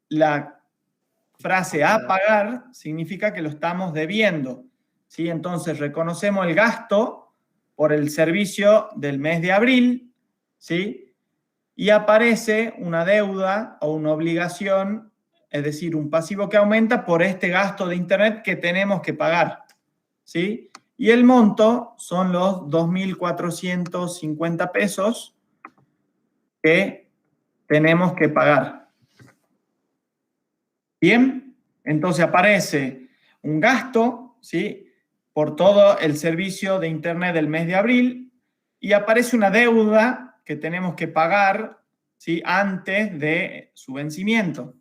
la frase a pagar? Significa que lo estamos debiendo, ¿sí? Entonces reconocemos el gasto por el servicio del mes de abril, ¿sí? Y aparece una deuda o una obligación, es decir, un pasivo que aumenta por este gasto de internet que tenemos que pagar, ¿sí? Y el monto son los 2.450 pesos que tenemos que pagar. Bien, entonces aparece un gasto, ¿sí? Por todo el servicio de internet del mes de abril y aparece una deuda que tenemos que pagar, ¿sí? Antes de su vencimiento,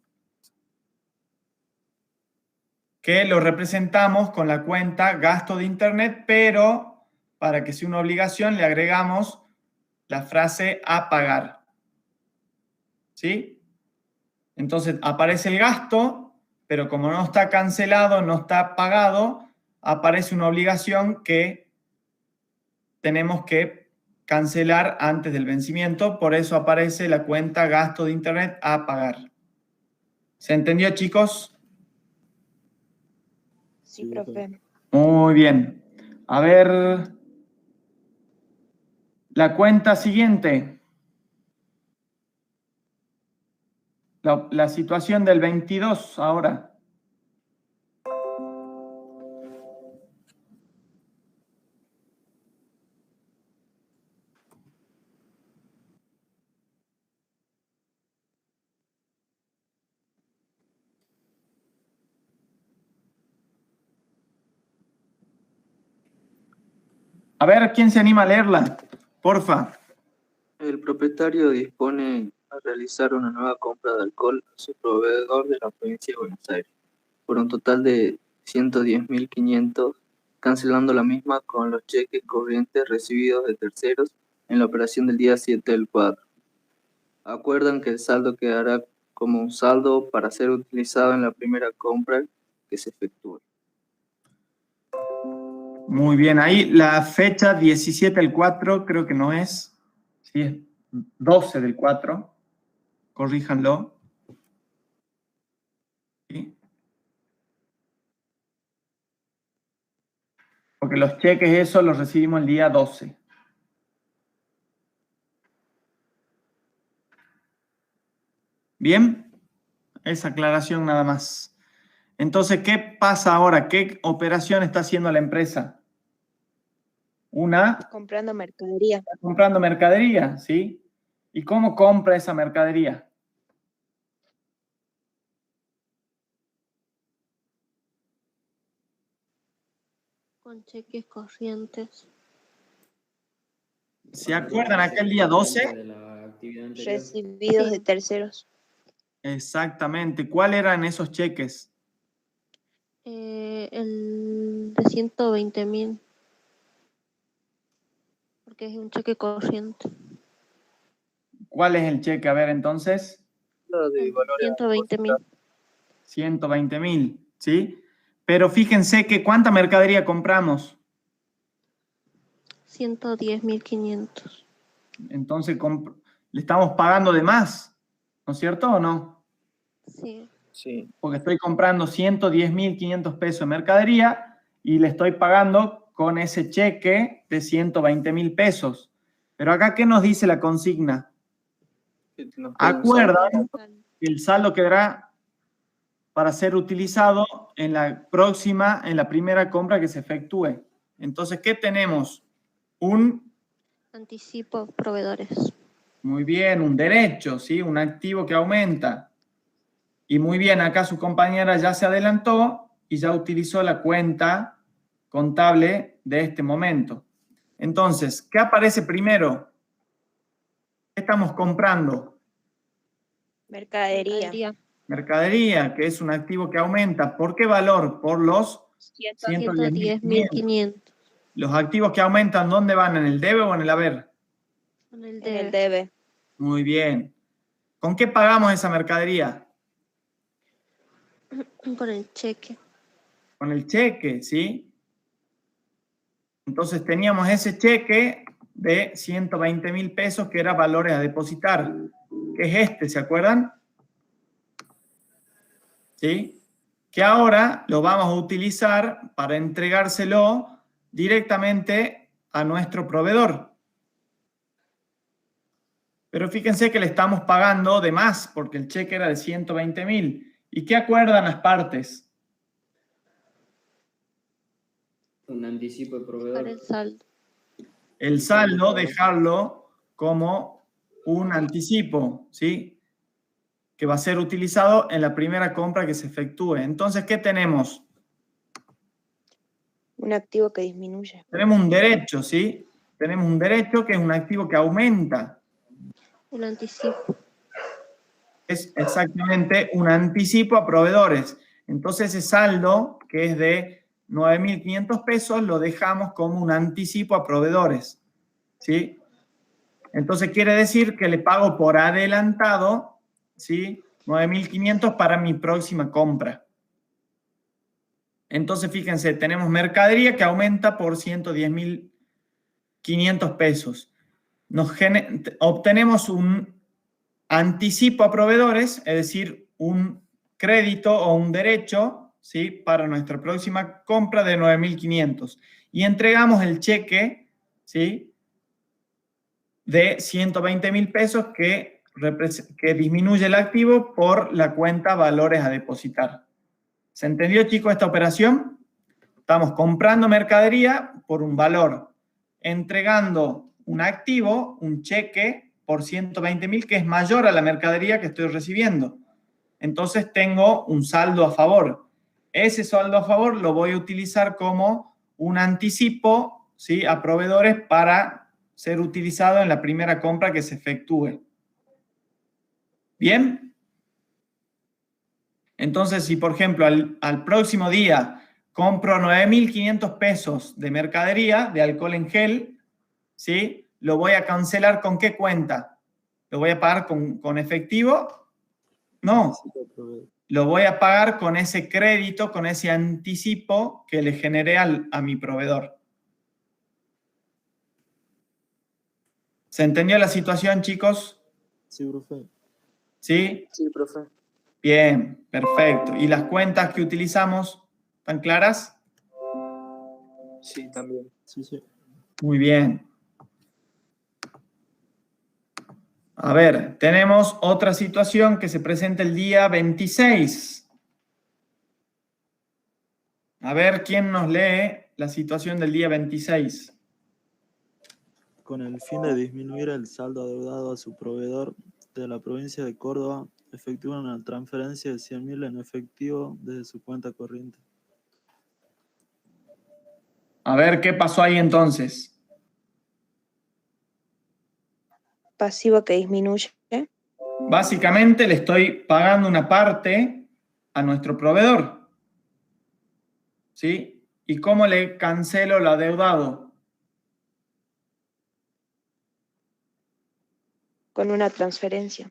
que lo representamos con la cuenta gasto de internet, pero para que sea una obligación le agregamos la frase a pagar, ¿sí? Entonces aparece el gasto, pero como no está cancelado, no está pagado, aparece una obligación que tenemos que cancelar antes del vencimiento, por eso aparece la cuenta gasto de internet a pagar. ¿Se entendió, chicos? Sí, profe. Muy bien. A ver, la cuenta siguiente. La situación del 22 ahora. A ver, ¿quién se anima a leerla? Porfa. El propietario dispone a realizar una nueva compra de alcohol a su proveedor de la provincia de Buenos Aires, por un total de 110.500, cancelando la misma con los cheques corrientes recibidos de terceros en la operación del día 7 del 4. Acuerdan que el saldo quedará como un saldo para ser utilizado en la primera compra que se efectúe. Muy bien, ahí la fecha 17 del 4 creo que no es, sí es 12 del 4, corríjanlo. ¿Sí? Porque los cheques eso los recibimos el día 12. Bien, esa aclaración nada más. Entonces, ¿qué pasa ahora? ¿Qué operación está haciendo la empresa? Comprando mercadería. Comprando mercadería, ¿sí? ¿Y cómo compra esa mercadería? Con cheques corrientes. ¿Se acuerdan aquel día 12? De la actividad anterior. Recibidos de terceros. Exactamente. ¿Cuáles eran esos cheques? El de 120.000. Porque es un cheque corriente. ¿Cuál es el cheque? A ver, entonces. De valores a 120.000. 120.000, ¿sí? Pero fíjense que ¿cuánta mercadería compramos? 110.500. Entonces le estamos pagando de más, ¿no es cierto o no? Sí. Sí. Porque estoy comprando 110.500 pesos de mercadería y le estoy pagando con ese cheque de 120.000 pesos. Pero acá, ¿qué nos dice la consigna? Acuerdan que el saldo quedará para ser utilizado en la primera compra que se efectúe. Entonces, ¿qué tenemos? Anticipo proveedores. Muy bien, un derecho, ¿sí? Un activo que aumenta. Y muy bien, acá su compañera ya se adelantó y ya utilizó la cuenta contable de este momento. Entonces, ¿qué aparece primero? ¿Qué estamos comprando? Mercadería. Mercadería, que es un activo que aumenta. ¿Por qué valor? Por los 110.500. 110.500. Los activos que aumentan, ¿dónde van? ¿En el debe o en el haber? Con el En el debe. debe. Muy bien. ¿Con qué pagamos esa mercadería? Con el cheque. Con el cheque, ¿sí? Entonces teníamos ese cheque de 120.000 pesos que era valores a depositar, que es este, ¿se acuerdan? ¿Sí? Que ahora lo vamos a utilizar para entregárselo directamente a nuestro proveedor. Pero fíjense que le estamos pagando de más porque el cheque era de 120.000. ¿Y qué acuerdan las partes? Un anticipo de Para proveedor. el saldo. El saldo, dejarlo como un anticipo, ¿sí? Que va a ser utilizado en la primera compra que se efectúe. Entonces, ¿qué tenemos? Un activo que disminuye. Tenemos un derecho, ¿sí? Tenemos un derecho que es un activo que aumenta. Un anticipo. Es exactamente un anticipo a proveedores. Entonces, ese saldo, que es de 9.500 pesos, lo dejamos como un anticipo a proveedores, ¿sí? Entonces, quiere decir que le pago por adelantado, ¿sí? 9.500 para mi próxima compra. Entonces, fíjense, tenemos mercadería que aumenta por 110.500 pesos. Obtenemos un anticipo a proveedores, es decir, un crédito o un derecho, ¿sí? Para nuestra próxima compra de 9.500. Y entregamos el cheque, ¿sí? De 120.000 pesos que disminuye el activo por la cuenta valores a depositar. ¿Se entendió, chicos, esta operación? Estamos comprando mercadería por un valor, entregando un activo, un cheque por 120.000 que es mayor a la mercadería que estoy recibiendo. Entonces tengo un saldo a favor. Ese saldo a favor lo voy a utilizar como un anticipo, ¿sí? A proveedores para ser utilizado en la primera compra que se efectúe. ¿Bien? Entonces, si por ejemplo al próximo día compro 9.500 pesos de mercadería, de alcohol en gel, ¿sí? Lo voy a cancelar ¿con qué cuenta? ¿Lo voy a pagar con efectivo? No, Anticipo al proveedor. lo voy a pagar con ese crédito, con ese anticipo que le generé a mi proveedor. ¿Se entendió la situación, chicos? Sí, profe. ¿Sí? Sí, profe. Bien, perfecto. ¿Y las cuentas que utilizamos están claras? Sí, también. Sí, sí. Muy bien. A ver, tenemos otra situación que se presenta el día 26. A ver, ¿quién nos lee la situación del día 26? Con el fin de disminuir el saldo adeudado a su proveedor de la provincia de Córdoba, efectúa una transferencia de 100.000 en efectivo desde su cuenta corriente. A ver, ¿qué pasó ahí entonces? Pasivo que disminuye. Básicamente le estoy pagando una parte a nuestro proveedor. ¿Sí? ¿Y cómo le cancelo lo adeudado? Con una transferencia.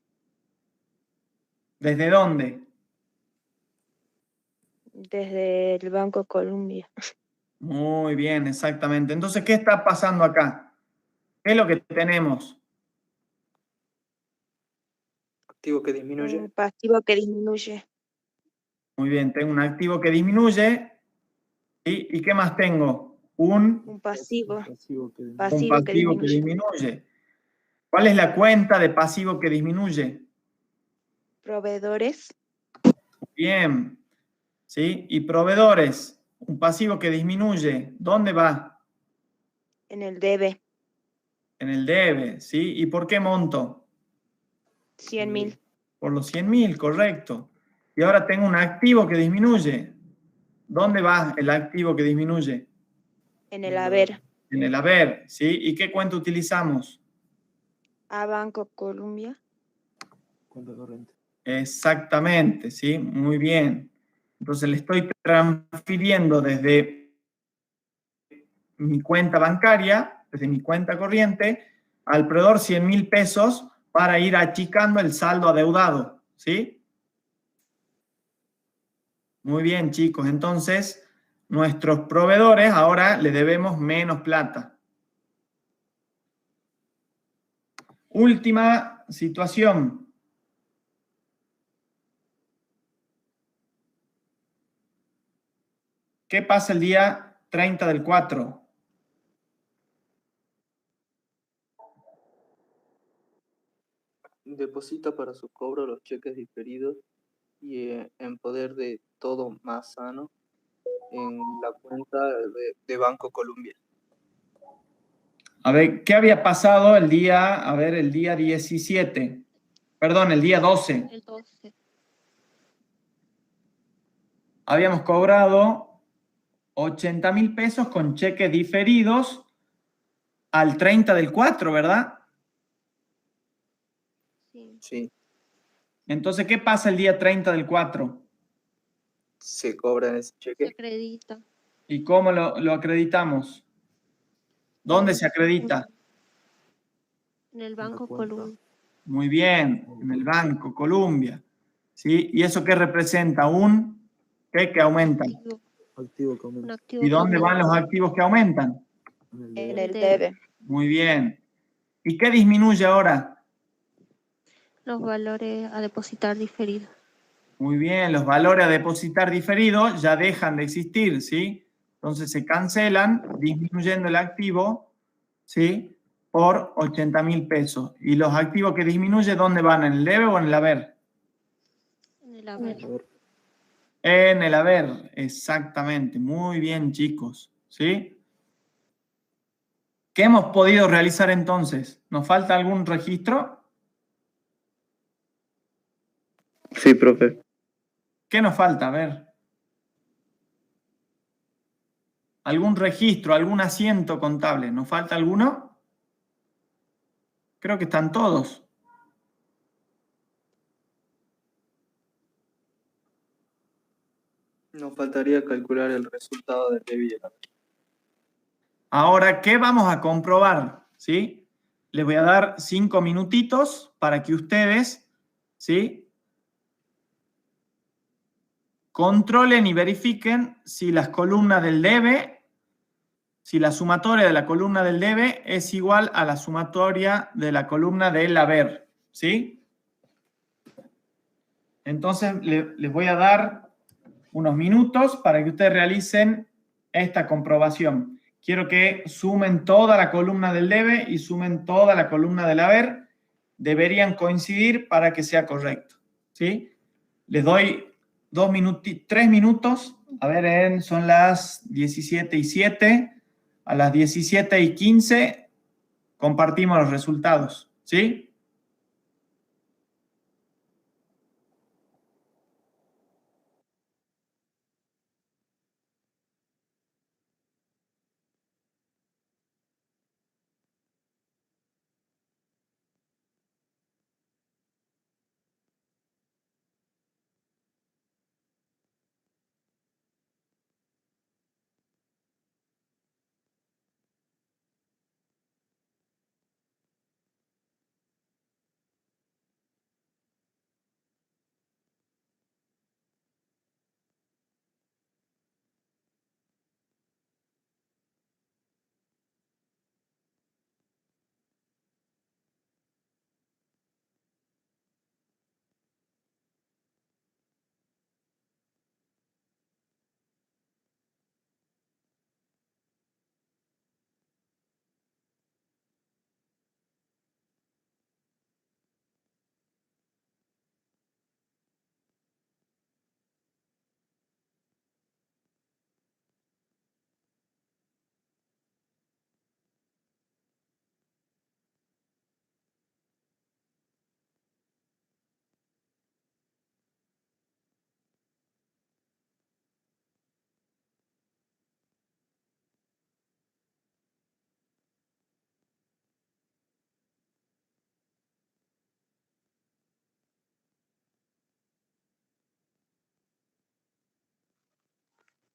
¿Desde dónde? Desde el Banco Colombia. Muy bien, exactamente. Entonces, ¿qué está pasando acá? ¿Qué es lo que tenemos? Activo que disminuye. Un pasivo que disminuye. Muy bien, tengo un activo que disminuye. ¿Y qué más tengo? Un pasivo. Pasivo que Un Pasivo que pasivo que disminuye. disminuye. ¿Cuál es la cuenta de pasivo que disminuye? Proveedores. Bien. ¿Sí? Y proveedores, un pasivo que disminuye. ¿Dónde va? En el debe. En el debe. ¿Sí? ¿Y por qué monto? 100.000. Por los 100.000, correcto. Y ahora tengo un activo que disminuye. ¿Dónde va el activo que disminuye? En el haber. En el haber, ¿sí? ¿Y qué cuenta utilizamos? A Banco Colombia. cuenta corriente. Exactamente, ¿sí? Muy bien. Entonces le estoy transfiriendo desde mi cuenta bancaria, desde mi cuenta corriente, al proveedor 100.000 pesos para ir achicando el saldo adeudado, ¿sí? Muy bien, chicos. Entonces, nuestros proveedores ahora le debemos menos plata. Última situación. ¿Qué pasa el día 30 del 4? Deposita para su cobro los cheques diferidos y en poder de todo más sano en la cuenta de Banco Colombia. A ver, ¿qué había pasado el día, el día 17? Perdón, el día 12. El 12. Habíamos cobrado 80.000 pesos con cheques diferidos al 30 del 4, ¿verdad? Sí. Sí, Entonces, ¿qué pasa el día 30 del 4? se cobra ese Se cheque acredita. ¿Y cómo lo acreditamos? ¿Dónde se acredita? En el la Banco cuenta. Colombia. Muy bien, en el Banco Colombia. ¿Sí? ¿Y eso qué representa? ¿Un qué que aumenta? Activo. Activo que Un aumenta. activo ¿Y que dónde van aumenta. los activos que aumentan? En el En debe. el debe. Muy bien. ¿Y qué disminuye ahora? Los valores a depositar diferidos. Muy bien, los valores a depositar diferidos ya dejan de existir, ¿sí? Entonces se cancelan, disminuyendo el activo, ¿sí? Por 80.000 pesos. ¿Y los activos que disminuye, dónde van? ¿En el debe o en el haber? En el haber. A ver, En el haber, exactamente. Muy bien, chicos, ¿sí? ¿Qué hemos podido realizar entonces? ¿Nos falta algún registro? Sí, profe. ¿Qué nos falta? A ver. ¿Algún registro, algún asiento contable? ¿Nos falta alguno? Creo que están todos. nos faltaría calcular el resultado del débito. Ahora, ¿qué vamos a comprobar? ¿Sí? Les voy a dar 5 minutitos para que ustedes, ¿sí? controlen y verifiquen si las columnas del debe, si la sumatoria de la columna del debe es igual a la sumatoria de la columna del haber, ¿sí? Entonces les voy a dar unos minutos para que ustedes realicen esta comprobación. Quiero que sumen toda la columna del debe y sumen toda la columna del haber. Deberían coincidir para que sea correcto, ¿sí? Les doy 3 minutos. A ver, son las 17:07. A las 17:15 compartimos los resultados, ¿sí?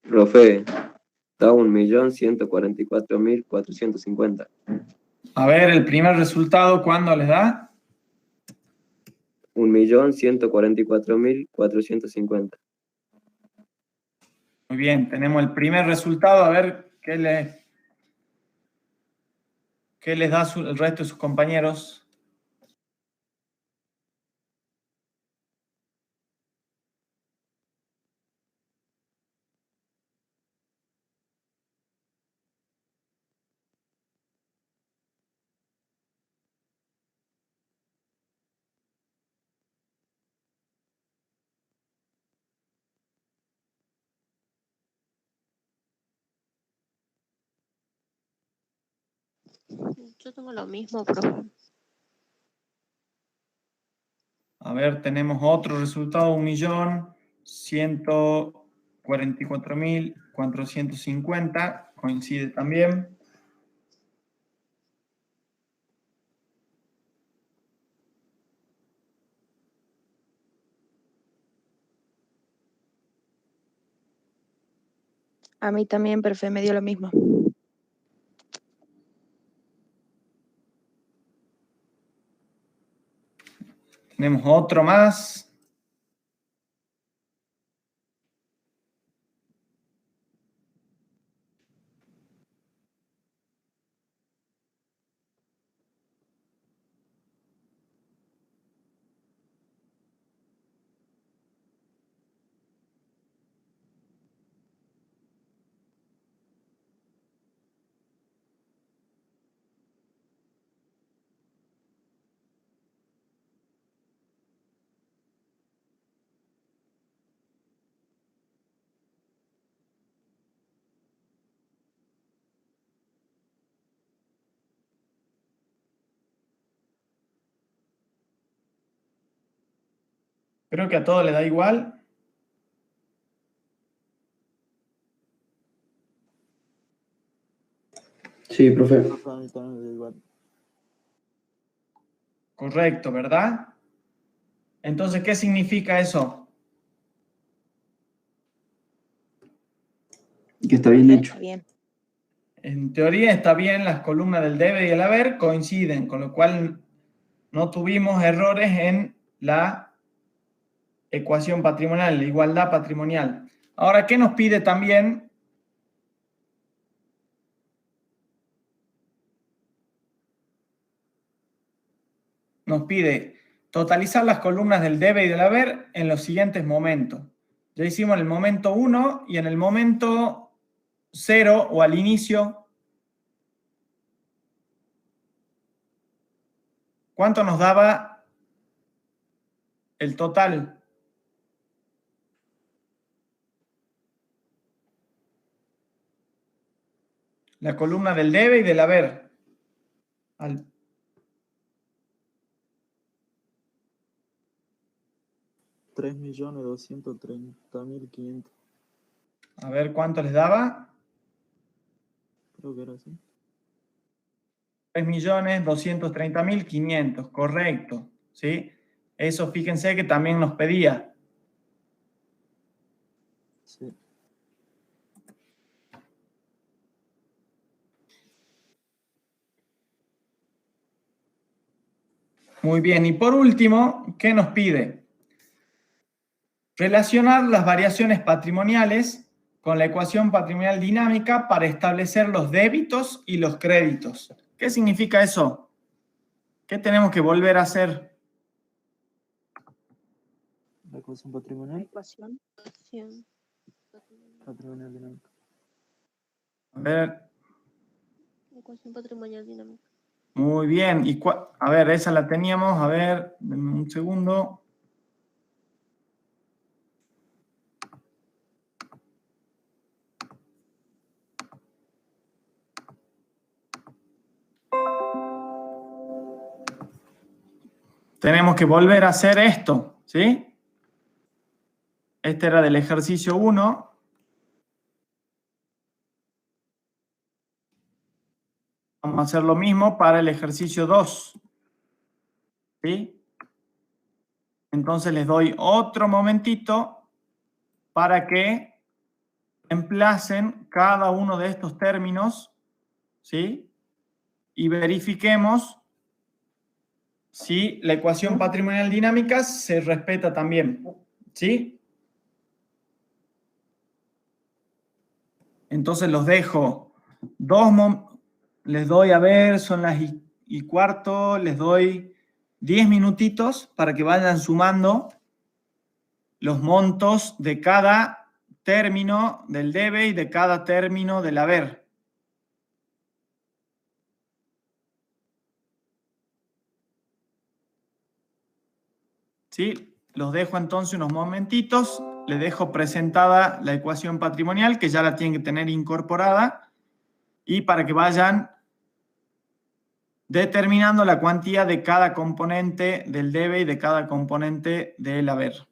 Profe, da 1.144.450. A ver, el primer resultado, ¿cuándo les da? 1.144.450. Muy bien, tenemos el primer resultado. A ver qué les da el resto de sus compañeros. Yo tengo lo mismo, profe. A ver, tenemos otro resultado, 1.144.450. Coincide también. A mí también, profe, me dio lo mismo. Tenemos otro más. Creo que a todos les da igual. Sí, profe. A mí también me da igual. Correcto, ¿verdad? Entonces, ¿qué significa eso? Que está bien hecho. Está bien. En teoría está bien, las columnas del debe y el haber coinciden, con lo cual no tuvimos errores en la ecuación patrimonial, la igualdad patrimonial. Ahora, ¿qué nos pide también? Nos pide totalizar las columnas del debe y del haber en los siguientes momentos. Ya hicimos en el momento 1 y en el momento 0 o al inicio. ¿Cuánto nos daba el total? La columna del debe y del haber. 3.230.500. A ver cuánto les daba. Creo que era así. 3.230.500, correcto. ¿Sí? Eso fíjense que también nos pedía. Sí. Muy bien, y por último, ¿qué nos pide? Relacionar las variaciones patrimoniales con la ecuación patrimonial dinámica para establecer los débitos y los créditos. ¿Qué significa eso? ¿Qué tenemos que volver a hacer? La ecuación La patrimonial. ecuación. Acción. Patrimonial dinámica. A ver, Ecuación patrimonial dinámica. muy bien. A ver, esa la teníamos. A ver, denme un segundo. Tenemos que volver a hacer esto, ¿sí? Este era del ejercicio 1. Vamos a hacer lo mismo para el ejercicio 2. ¿Sí? Entonces les doy otro momentito para que reemplacen cada uno de estos términos, ¿sí? Y verifiquemos si la ecuación patrimonial dinámica se respeta también, ¿sí? Entonces los dejo les doy, a ver, son las y cuarto, les doy 10 minutitos para que vayan sumando los montos de cada término del debe y de cada término del haber. ¿Sí? Los dejo entonces unos momentitos. Les dejo presentada la ecuación patrimonial, que ya la tienen que tener incorporada, y para que vayan determinando la cuantía de cada componente del debe y de cada componente del haber.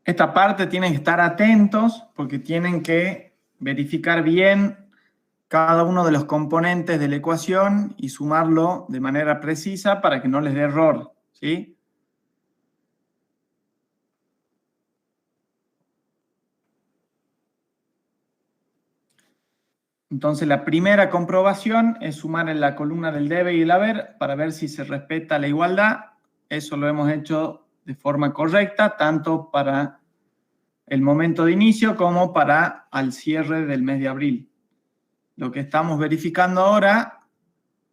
Esta parte tienen que estar atentos porque tienen que verificar bien cada uno de los componentes de la ecuación y sumarlo de manera precisa para que no les dé error, ¿sí? Entonces, la primera comprobación es sumar en la columna del debe y el haber para ver si se respeta la igualdad. Eso lo hemos hecho de forma correcta, tanto para el momento de inicio como para al cierre del mes de abril. Lo que estamos verificando ahora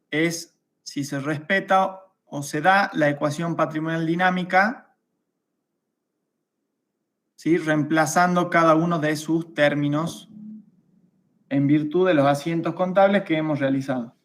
es si se respeta o se da la ecuación patrimonial dinámica, ¿sí? Reemplazando cada uno de sus términos en virtud de los asientos contables que hemos realizado.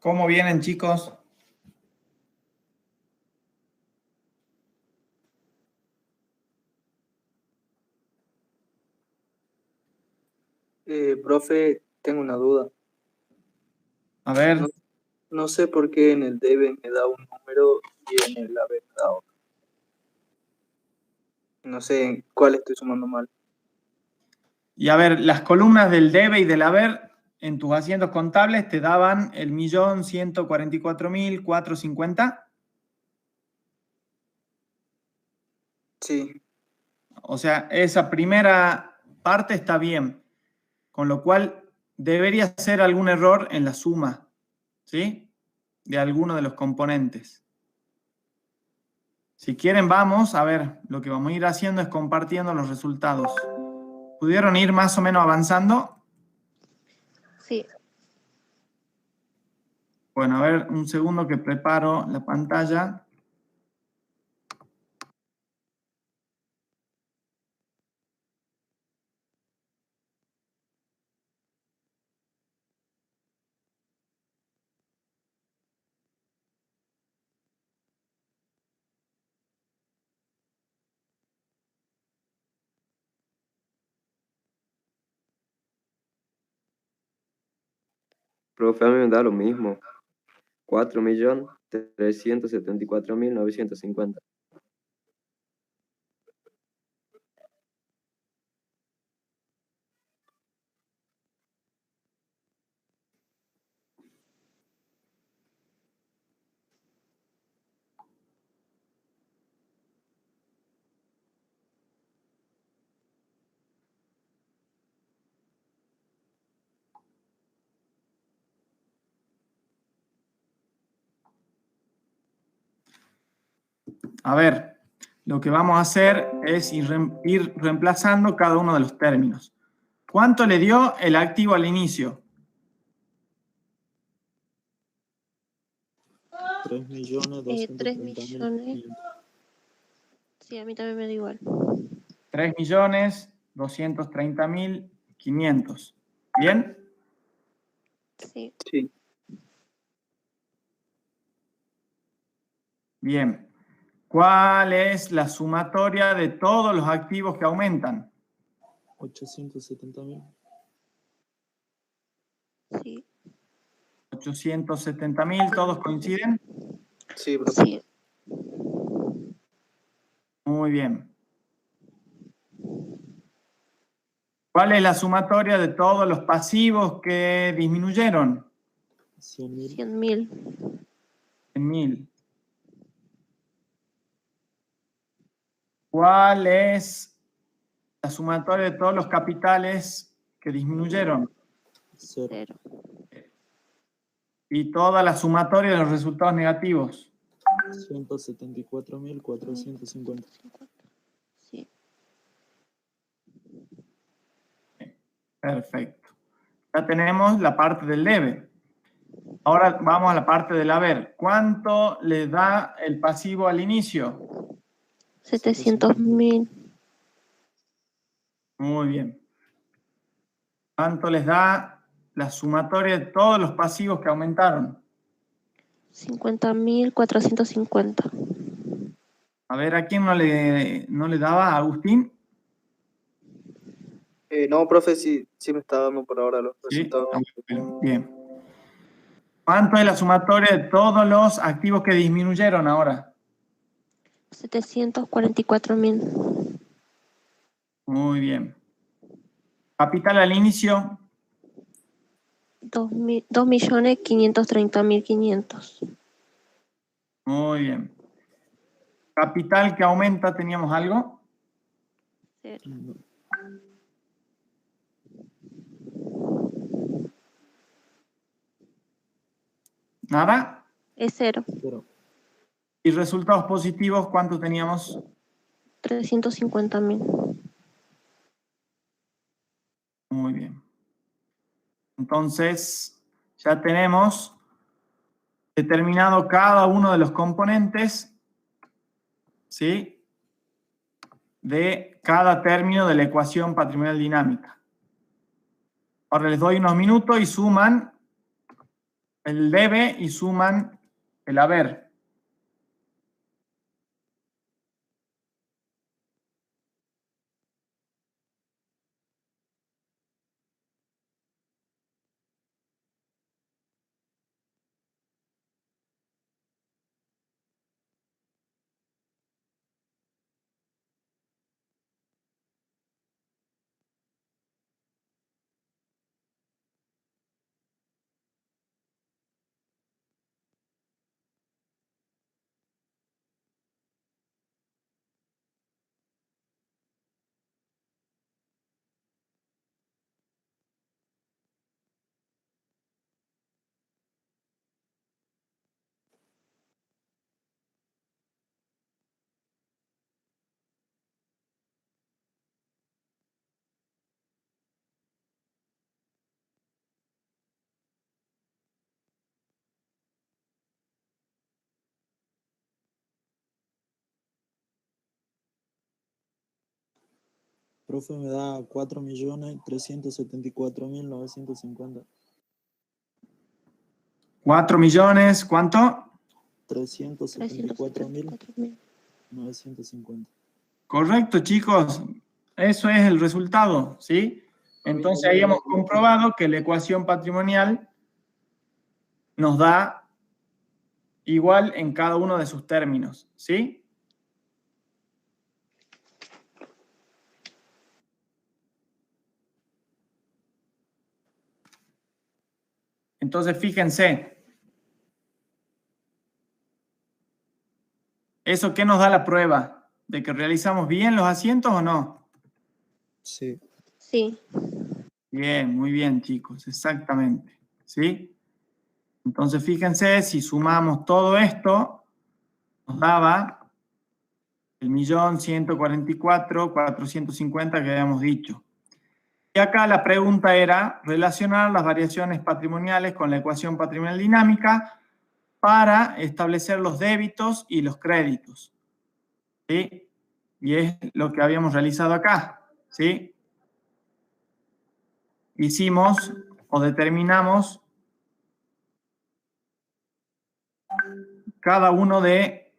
¿Cómo vienen, chicos? Profe, tengo una duda. A ver, No sé por qué en el debe me da un número y en el haber me da otro. No sé en cuál estoy sumando mal. y a ver, las columnas del debe y del haber en tus asientos contables te daban el 1.144.450. Sí, O sea, esa primera parte está bien, con lo cual debería ser algún error en la suma, ¿sí? De alguno de los componentes. Si quieren, vamos a ver, lo que vamos a ir haciendo es compartiendo los resultados. ¿Pudieron ir más o menos avanzando? Sí. Bueno, a ver, un segundo que preparo la pantalla. Profe, a mí me da lo mismo. 4.374.950. A ver, lo que vamos a hacer es ir reemplazando cada uno de los términos. ¿Cuánto le dio el activo al inicio? 3 millones. 3.230.500. Sí, a mí también me da igual. 3.230.500. ¿Bien? Sí. Sí. Bien. ¿Cuál es la sumatoria de todos los activos que aumentan? 870.000. Sí. 870.000, ¿todos coinciden? Sí, profe. Sí. Muy bien. ¿Cuál es la sumatoria de todos los pasivos que disminuyeron? 100.000. 100.000. 100.000. ¿Cuál es la sumatoria de todos los capitales que disminuyeron? 0. 0. Y toda la sumatoria de los resultados negativos. 174.450. Sí. Perfecto. Ya tenemos la parte del debe. Ahora vamos a la parte del haber. ¿Cuánto le da el pasivo al inicio? 700.000. Muy bien. ¿Cuánto les da la sumatoria de todos los pasivos que aumentaron? 50.450. A ver, ¿a quién no le daba? ¿A Agustín? No, profe, sí me está dando por ahora los Sí. resultados. Bien. ¿Cuánto es la sumatoria de todos los activos que disminuyeron ahora? 744.000. Muy bien. Capital al inicio. 2.530.500. Muy bien. Capital que aumenta, ¿teníamos algo? 0. No. ¿Nada? Es 0. 0. ¿Y resultados positivos cuánto teníamos? 350.000. Muy bien. Entonces, ya tenemos determinado cada uno de los componentes, ¿sí?, de cada término de la ecuación patrimonial dinámica. Ahora les doy unos minutos y suman el debe y suman el haber. Profe, me da 4.374.950. 4 millones, ¿cuánto? 374.950. Correcto, chicos. Eso es el resultado, ¿sí? Entonces ahí hemos comprobado que la ecuación patrimonial nos da igual en cada uno de sus términos, ¿sí? Entonces, fíjense. ¿Eso qué nos da la prueba? ¿De que realizamos bien los asientos o no? Sí. Sí. Bien, muy bien, chicos, exactamente, ¿sí? Entonces, fíjense, si sumamos todo esto, nos daba el 1.144.450 que habíamos dicho. Y acá la pregunta era relacionar las variaciones patrimoniales con la ecuación patrimonial dinámica para establecer los débitos y los créditos, ¿sí? Y es lo que habíamos realizado acá, ¿sí? Hicimos o determinamos cada uno de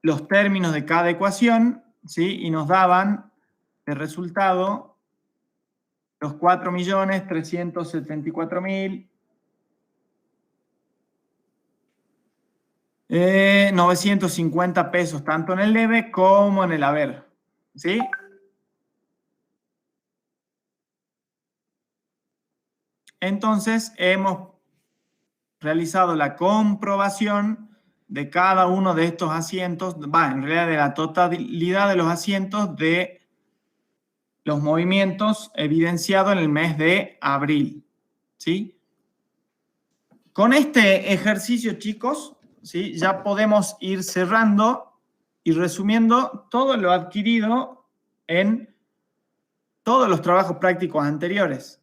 los términos de cada ecuación, ¿sí? Y nos daban de resultado los 4.374.950 pesos, tanto en el debe como en el haber, ¿sí? Entonces, hemos realizado la comprobación de cada uno de estos asientos, en realidad de la totalidad de los asientos de los movimientos evidenciados en el mes de abril, ¿sí? Con este ejercicio, chicos, ¿sí? Ya podemos ir cerrando y resumiendo todo lo adquirido en todos los trabajos prácticos anteriores,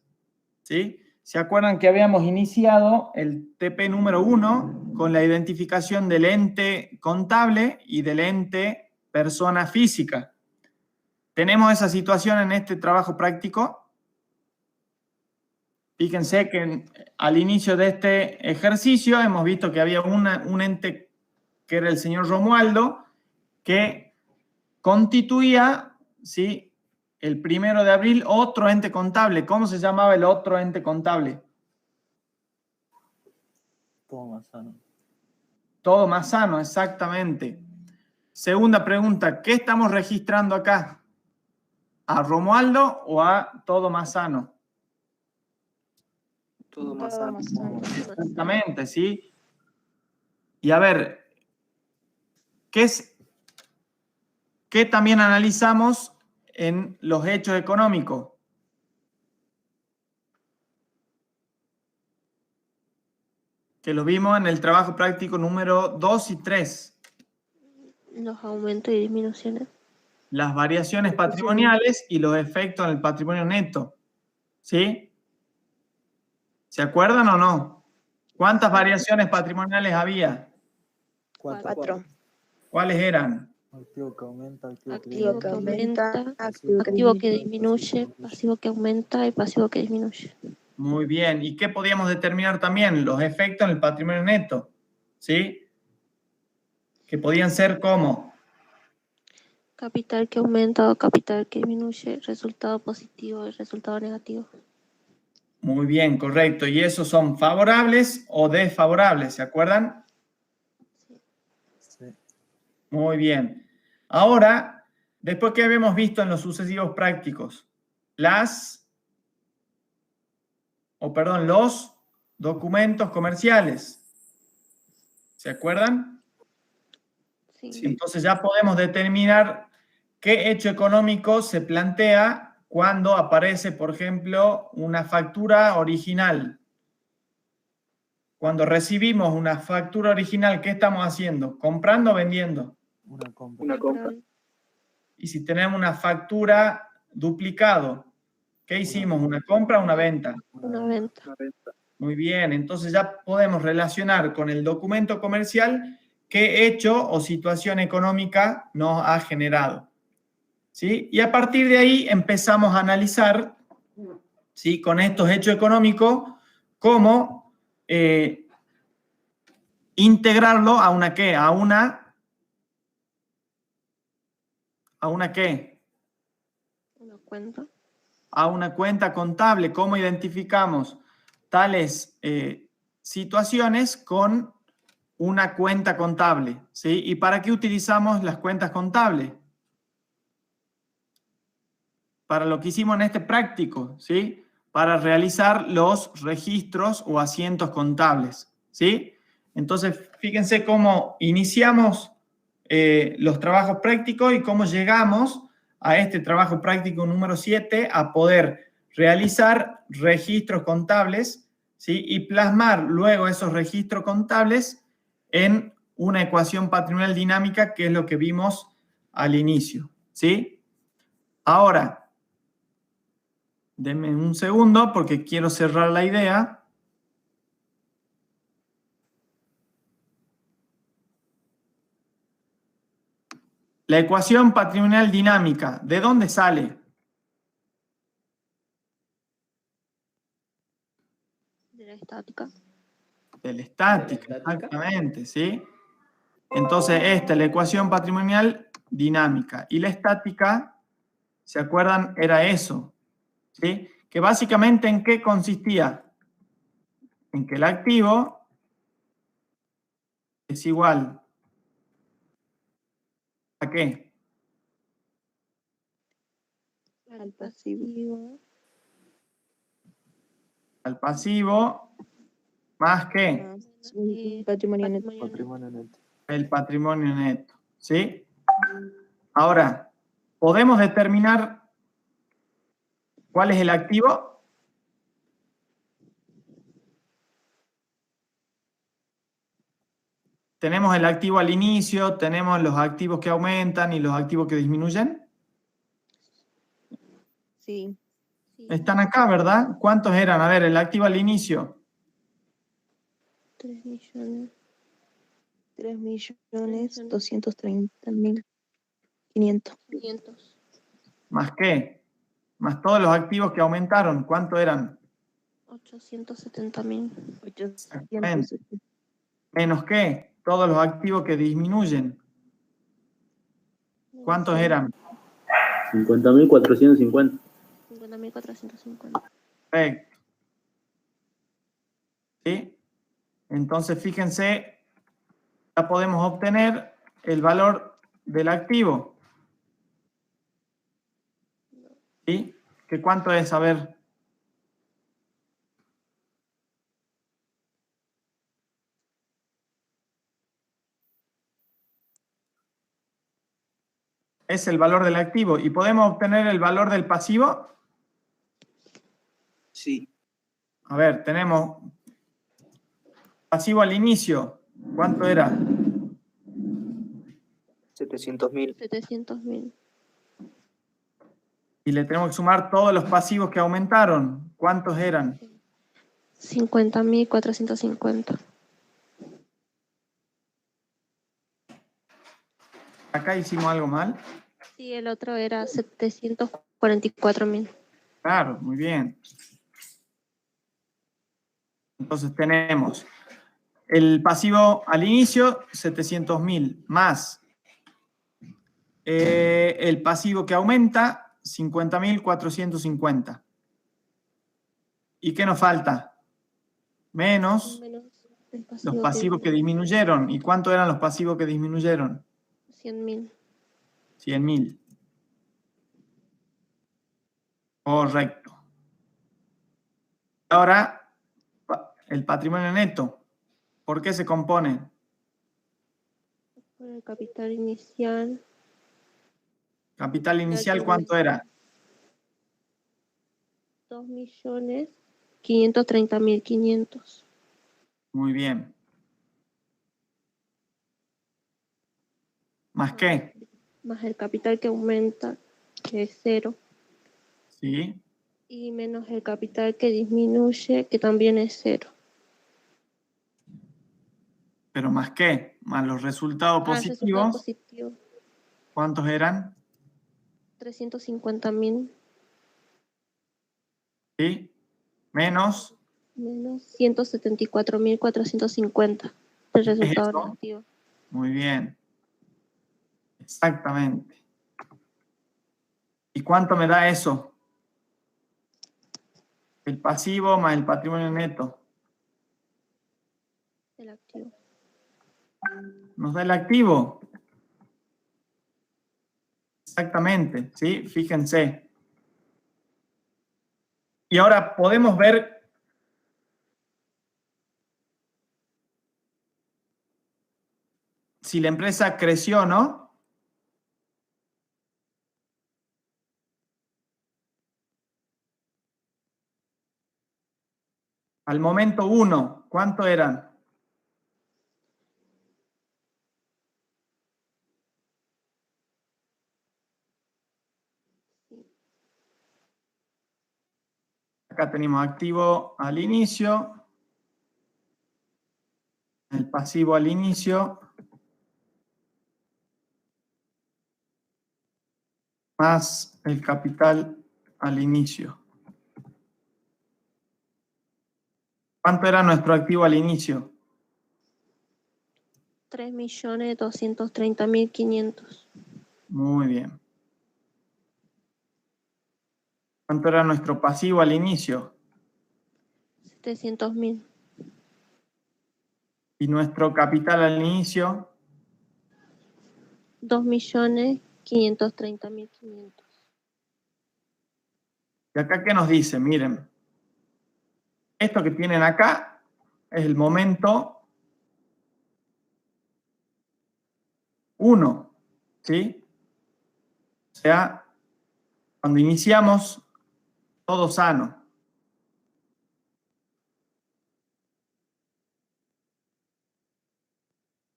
¿sí? ¿Se acuerdan que habíamos iniciado el TP número 1 con la identificación del ente contable y del ente persona física? ¿Tenemos esa situación en este trabajo práctico? Fíjense que al inicio de este ejercicio hemos visto que había un ente que era el señor Romualdo, que constituía, ¿sí?, el 1 de abril otro ente contable. ¿Cómo se llamaba el otro ente contable? Todo más sano. Todo más sano, exactamente. Segunda pregunta, ¿qué estamos registrando acá? ¿A Romualdo o a Todo más sano? Todo más sano. Exactamente, ¿sí? Y a ver, ¿qué también analizamos en los hechos económicos? Que lo vimos en el trabajo práctico número 2 y 3. Los aumentos y disminuciones. Las variaciones patrimoniales y los efectos en el patrimonio neto. ¿Sí? ¿Se acuerdan o no? ¿Cuántas variaciones patrimoniales había? 4. ¿Cuáles eran? Activo que aumenta, Activo que aumenta, activo que activo que disminuye, pasivo que aumenta y pasivo que disminuye. Muy bien. ¿Y qué podíamos determinar también? Los efectos en el patrimonio neto. ¿Sí? Que podían ser como Capital que aumenta o capital que disminuye, resultado positivo y resultado negativo. muy bien, correcto. ¿Y esos son favorables o desfavorables? ¿Se acuerdan? Sí. Muy bien. Ahora, después que habíamos visto en los sucesivos prácticos, los documentos comerciales. ¿Se acuerdan? Sí. Entonces ya podemos determinar qué hecho económico se plantea cuando aparece, por ejemplo, una factura original. Cuando recibimos una factura original, ¿qué estamos haciendo? ¿Comprando o vendiendo? Una compra. Una compra. Y si tenemos una factura duplicado, ¿qué hicimos? ¿Una compra o una venta? Una venta. Una venta. Muy bien, entonces ya podemos relacionar con el documento comercial qué hecho o situación económica nos ha generado. ¿Sí? Y a partir de ahí empezamos a analizar, ¿sí?, con estos hechos económicos, cómo integrarlo a una qué, a una qué, Una cuenta. a una cuenta contable. ¿Cómo identificamos tales situaciones con una cuenta contable? ¿Sí? ¿Y para qué utilizamos las cuentas contables? Para lo que hicimos en este práctico, ¿sí? Para realizar los registros o asientos contables, ¿sí? Entonces, fíjense cómo iniciamos los trabajos prácticos y cómo llegamos a este trabajo práctico número 7 a poder realizar registros contables, ¿sí? Y plasmar luego esos registros contables en una ecuación patrimonial dinámica, que es lo que vimos al inicio, ¿sí? Ahora, denme un segundo porque quiero cerrar la idea. La ecuación patrimonial dinámica, ¿de dónde sale? De la estática. De la estática, exactamente, ¿sí? Entonces, esta es la ecuación patrimonial dinámica. Y la estática, ¿se acuerdan? Era eso, ¿sí? Que básicamente, ¿en qué consistía? En que el activo es igual ¿a qué? Al pasivo. Al pasivo, más que Más un patrimonio neto. Patrimonio neto. el patrimonio neto, ¿sí? Ahora, ¿podemos determinar cuál es el activo? Tenemos el activo al inicio, tenemos los activos que aumentan y los activos que disminuyen. Sí. Están acá, ¿verdad? ¿Cuántos eran? A ver, el activo al inicio. 3 millones. 3.230.500. 500. ¿Más qué? Más todos los activos que aumentaron. ¿Cuántos eran? 870.000. 800. ¿Menos qué? Todos los activos que disminuyen. ¿Cuántos eran? 50.450. 50.450. Perfecto. ¿Sí? Entonces, fíjense, ya podemos obtener el valor del activo. ¿Sí? ¿Qué cuánto es? A ver. Es el valor del activo. ¿Y podemos obtener el valor del pasivo? Sí. A ver, tenemos pasivo al inicio. ¿Cuánto era? 700.000. 700.000. Y le tenemos que sumar todos los pasivos que aumentaron. ¿Cuántos eran? 50.450. Acá hicimos algo mal. Sí, el otro era 744.000. Claro, muy bien. Entonces tenemos el pasivo al inicio, 700.000, más el pasivo que aumenta, 50.450. ¿Y qué nos falta? Menos Menos el los pasivo pasivos que disminuyeron. ¿Y cuánto eran los pasivos que disminuyeron? 100.000. 100.000. Correcto. Ahora, el patrimonio neto. ¿Por qué se compone? Por el capital inicial. Capital inicial, ¿cuánto era? 2.530.500. Muy bien. ¿Más qué? Más el capital que aumenta, que es 0. Sí. Y menos el capital que disminuye, que también es 0. ¿Pero más qué? Más los resultados El resultado positivos. positivo. ¿Cuántos eran? 350.000. ¿Sí? Menos. Menos 174.450. El resultado eso? negativo. Muy bien. Exactamente. ¿Y cuánto me da eso? El pasivo más el patrimonio neto. El activo. Nos da el activo. Exactamente, ¿sí? Fíjense. Y ahora podemos ver si la empresa creció o no. Al momento 1, ¿cuánto eran? Acá tenemos activo al inicio, el pasivo al inicio más el capital al inicio. ¿Cuánto era nuestro activo al inicio? 3.230.500. Muy bien. ¿Cuánto era nuestro pasivo al inicio? 700.000. ¿Y nuestro capital al inicio? 2.530.500. ¿Y acá qué nos dice? Miren, esto que tienen acá es el momento 1, ¿sí? O sea, cuando iniciamos, todo sano.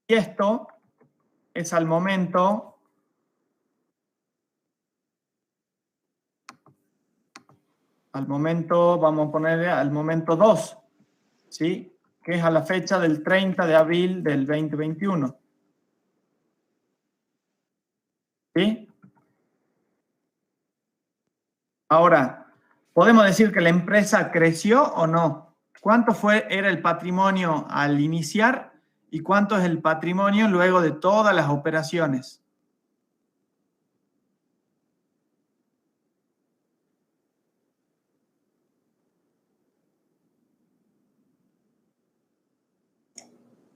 Y esto es al momento vamos a ponerle al momento 2, ¿sí? Que es a la fecha del 30 de abril del 2021. ¿Sí? Ahora, ¿podemos decir que la empresa creció o no? ¿Cuánto era el patrimonio al iniciar y cuánto es el patrimonio luego de todas las operaciones?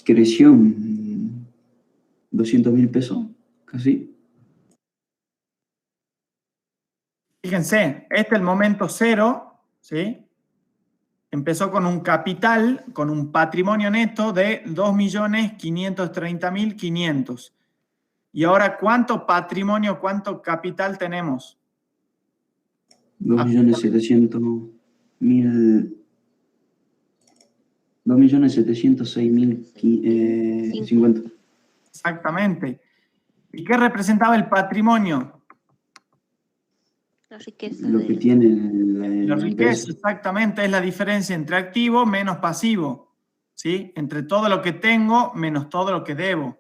Creció 200.000 pesos, casi. Fíjense, este es el momento 0, ¿sí? Empezó con un capital, con un patrimonio neto de 2.530.500. Y ahora, ¿cuánto patrimonio, cuánto capital tenemos? 2.706.050. Exactamente. ¿Y qué representaba el patrimonio? La riqueza. Lo que tiene La la riqueza, empresa. exactamente, es la diferencia entre activo menos pasivo, ¿sí? Entre todo lo que tengo menos todo lo que debo,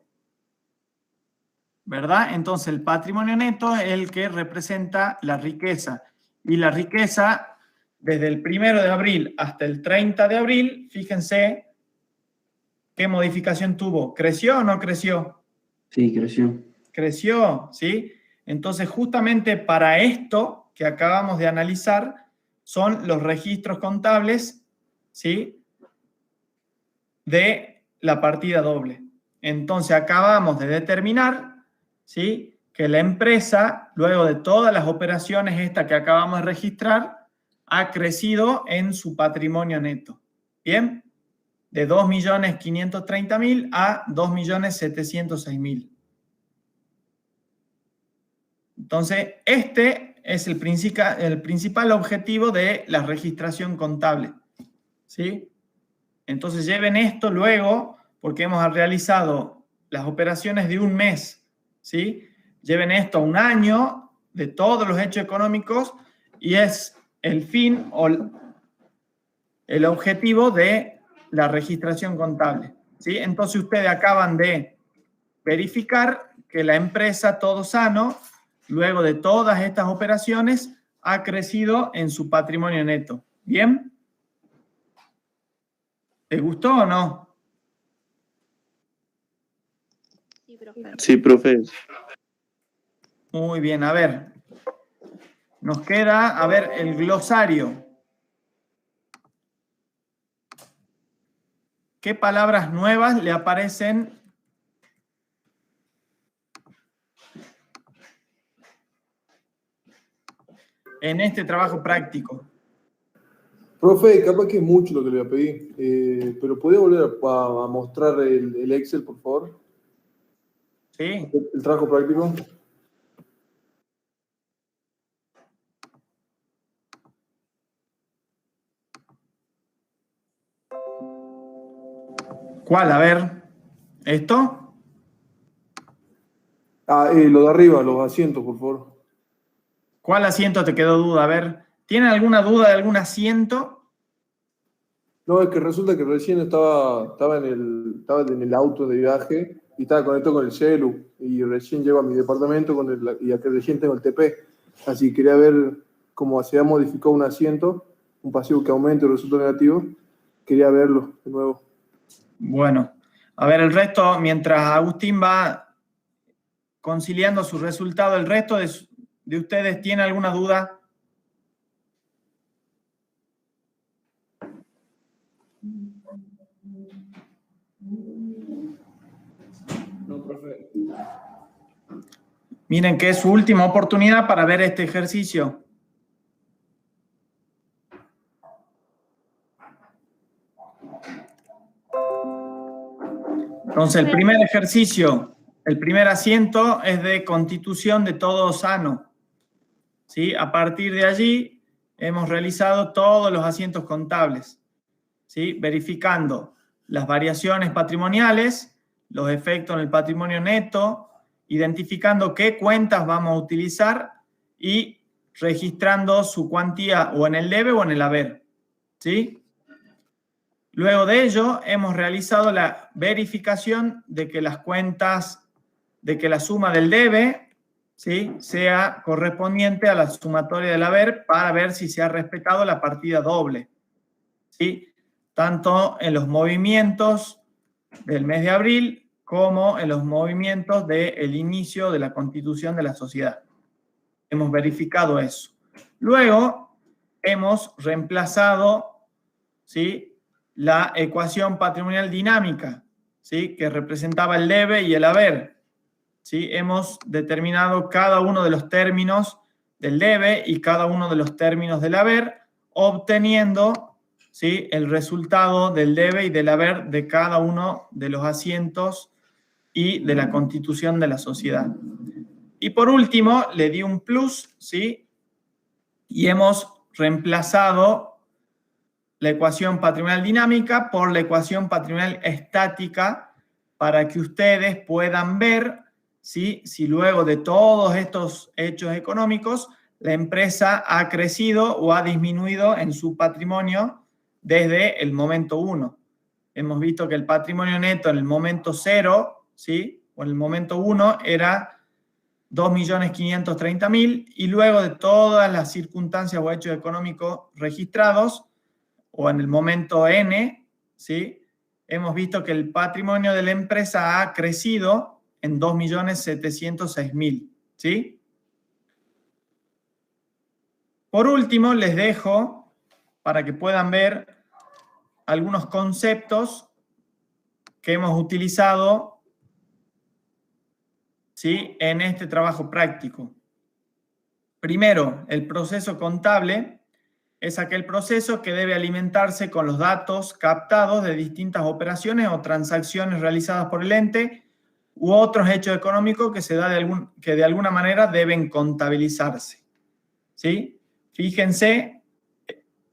¿verdad? Entonces, el patrimonio neto es el que representa la riqueza. Y la riqueza, desde el 1 de abril hasta el 30 de abril, fíjense qué modificación tuvo. ¿Creció o no creció? Sí, creció. Creció, ¿sí? Entonces, justamente para esto que acabamos de analizar son los registros contables, ¿sí? De la partida doble. Entonces, acabamos de determinar, ¿sí? Que la empresa, luego de todas las operaciones estas que acabamos de registrar, ha crecido en su patrimonio neto. ¿Bien? De 2.530.000 a 2.706.000. Entonces, este es el principal objetivo de la registración contable, ¿sí? Entonces, lleven esto luego, porque hemos realizado las operaciones de un mes, ¿sí? Lleven esto a un año de todos los hechos económicos y es el fin o el objetivo de la registración contable, ¿sí? Entonces, ustedes acaban de verificar que la empresa Todo Sano, luego de todas estas operaciones, ha crecido en su patrimonio neto. ¿Bien? ¿Te gustó o no? Sí, profe. Sí, profe. Muy bien, a ver. Nos queda, a ver, el glosario. ¿Qué palabras nuevas le aparecen en este trabajo práctico? Profe, capaz que es mucho lo que le voy a pedir, pero ¿puede volver a mostrar el Excel, por favor? Sí. El trabajo práctico. ¿Cuál? A ver. ¿Esto? Lo de arriba, los asientos, por favor. ¿Cuál asiento te quedó duda? A ver. ¿Tienen alguna duda de algún asiento? No, es que resulta que recién estaba en el auto de viaje y estaba conectado con el celu y recién llego a mi departamento y acá recién tengo el TP. Así que quería ver cómo se ha modificado un asiento, un pasivo que aumenta y resultado negativo. Quería verlo de nuevo. Bueno, a ver el resto, mientras Agustín va conciliando su resultado, ¿el resto de ustedes tiene alguna duda? No, profe. Miren que es su última oportunidad para ver este ejercicio. Entonces, el primer ejercicio, el primer asiento es de constitución de todo sano. ¿Sí? A partir de allí hemos realizado todos los asientos contables, ¿sí? Verificando las variaciones patrimoniales, los efectos en el patrimonio neto, identificando qué cuentas vamos a utilizar y registrando su cuantía o en el debe o en el haber, ¿sí? Luego de ello, hemos realizado la verificación de que las cuentas, de que la suma del debe, ¿sí?, sea correspondiente a la sumatoria del haber para ver si se ha respetado la partida doble, ¿sí? Tanto en los movimientos del mes de abril como en los movimientos del inicio de la constitución de la sociedad. Hemos verificado eso. Luego, hemos reemplazado, ¿sí?, la ecuación patrimonial dinámica, ¿sí?, que representaba el debe y el haber. ¿Sí? Hemos determinado cada uno de los términos del debe y cada uno de los términos del haber, obteniendo, ¿sí?, el resultado del debe y del haber de cada uno de los asientos y de la constitución de la sociedad. Y por último, le di un plus, ¿sí?, y hemos reemplazado la ecuación patrimonial dinámica por la ecuación patrimonial estática para que ustedes puedan ver, ¿sí?, si luego de todos estos hechos económicos la empresa ha crecido o ha disminuido en su patrimonio desde el momento 1. Hemos visto que el patrimonio neto en el momento 0, ¿sí?, o en el momento 1 era 2.530.000 y luego de todas las circunstancias o hechos económicos registrados, o en el momento N, ¿sí?, hemos visto que el patrimonio de la empresa ha crecido en 2.706.000, ¿sí? Por último, les dejo, para que puedan ver algunos conceptos que hemos utilizado, ¿sí?, en este trabajo práctico. Primero, el proceso contable es aquel proceso que debe alimentarse con los datos captados de distintas operaciones o transacciones realizadas por el ente u otros hechos económicos que de alguna manera deben contabilizarse, ¿sí? Fíjense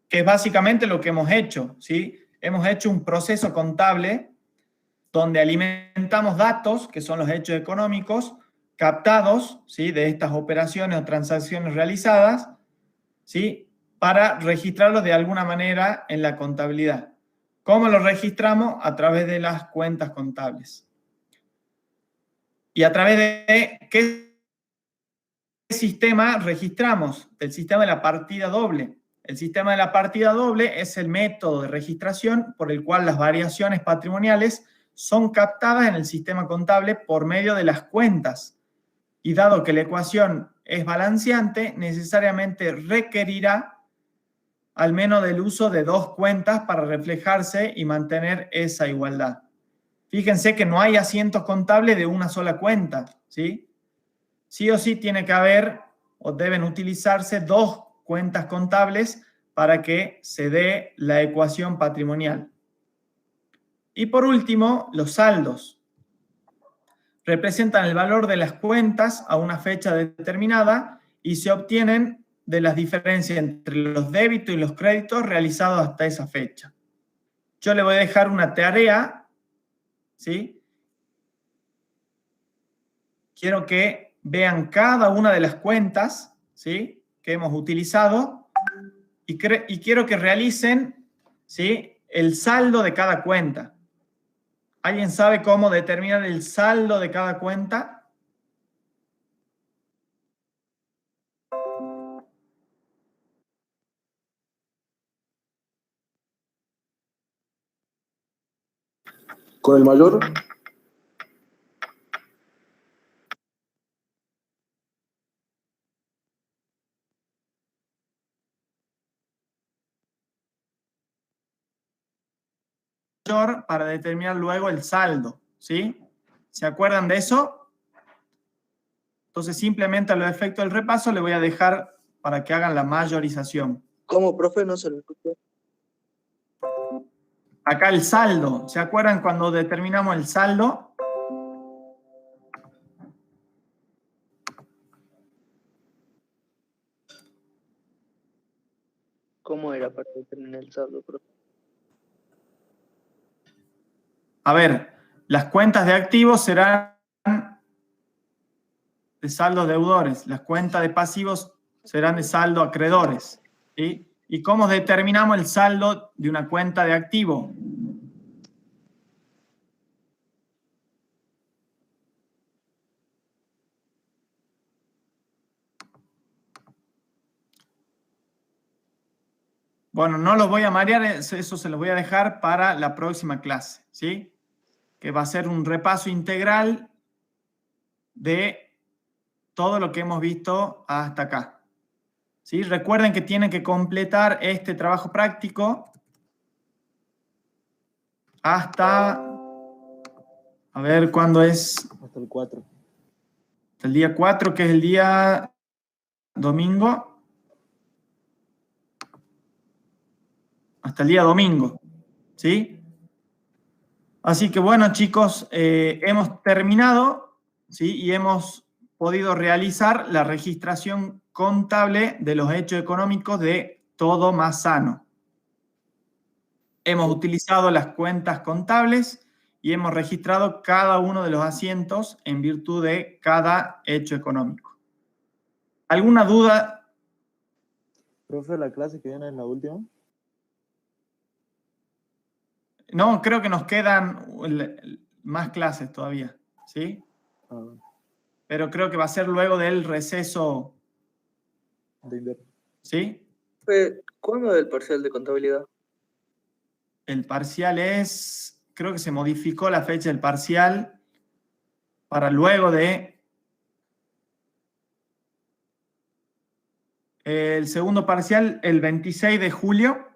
que es básicamente lo que hemos hecho, ¿sí? Hemos hecho un proceso contable donde alimentamos datos, que son los hechos económicos, captados, ¿sí?, de estas operaciones o transacciones realizadas, ¿sí?, para registrarlos de alguna manera en la contabilidad. ¿Cómo lo registramos? A través de las cuentas contables. ¿Y a través de qué sistema registramos? El sistema de la partida doble. El sistema de la partida doble es el método de registración por el cual las variaciones patrimoniales son captadas en el sistema contable por medio de las cuentas. Y dado que la ecuación es balanceante, necesariamente requerirá al menos del uso de dos cuentas para reflejarse y mantener esa igualdad. Fíjense que no hay asientos contables de una sola cuenta, ¿sí? Sí o sí tiene que haber o deben utilizarse dos cuentas contables para que se dé la ecuación patrimonial. Y por último, los saldos. Representan el valor de las cuentas a una fecha determinada y se obtienen de las diferencias entre los débitos y los créditos realizados hasta esa fecha. Yo le voy a dejar una tarea, ¿sí? Quiero que vean cada una de las cuentas, ¿sí?, que hemos utilizado y quiero que realicen, ¿sí?, el saldo de cada cuenta. ¿Alguien sabe cómo determinar el saldo de cada cuenta? ¿Con el mayor? Para determinar luego el saldo, ¿sí? ¿Se acuerdan de eso? Entonces simplemente a los efectos del repaso le voy a dejar para que hagan la mayorización. ¿Cómo, profe? No se lo escuché. Acá el saldo, ¿se acuerdan cuando determinamos el saldo? ¿Cómo era para determinar el saldo, profe? A ver, las cuentas de activos serán de saldo deudores, las cuentas de pasivos serán de saldo acreedores, ¿sí? ¿Y cómo determinamos el saldo de una cuenta de activo? Bueno, no los voy a marear, eso se los voy a dejar para la próxima clase, ¿sí? Que va a ser un repaso integral de todo lo que hemos visto hasta acá. ¿Sí? Recuerden que tienen que completar este trabajo práctico hasta, a ver, ¿cuándo es? Hasta el 4. Hasta el día 4, que es el día domingo. Hasta el día domingo, ¿sí? Así que bueno, chicos, hemos terminado, ¿sí? Y hemos podido realizar la registración contable de los hechos económicos de Todo Más Sano. Hemos utilizado las cuentas contables y hemos registrado cada uno de los asientos en virtud de cada hecho económico. ¿Alguna duda? Profe, ¿la clase que viene es la última? No, creo que nos quedan más clases todavía, ¿sí? Pero creo que va a ser luego del receso. ¿Sí? ¿Cuándo es el parcial de contabilidad? El parcial es, creo que se modificó la fecha del parcial para luego de el segundo parcial, el 26 de julio.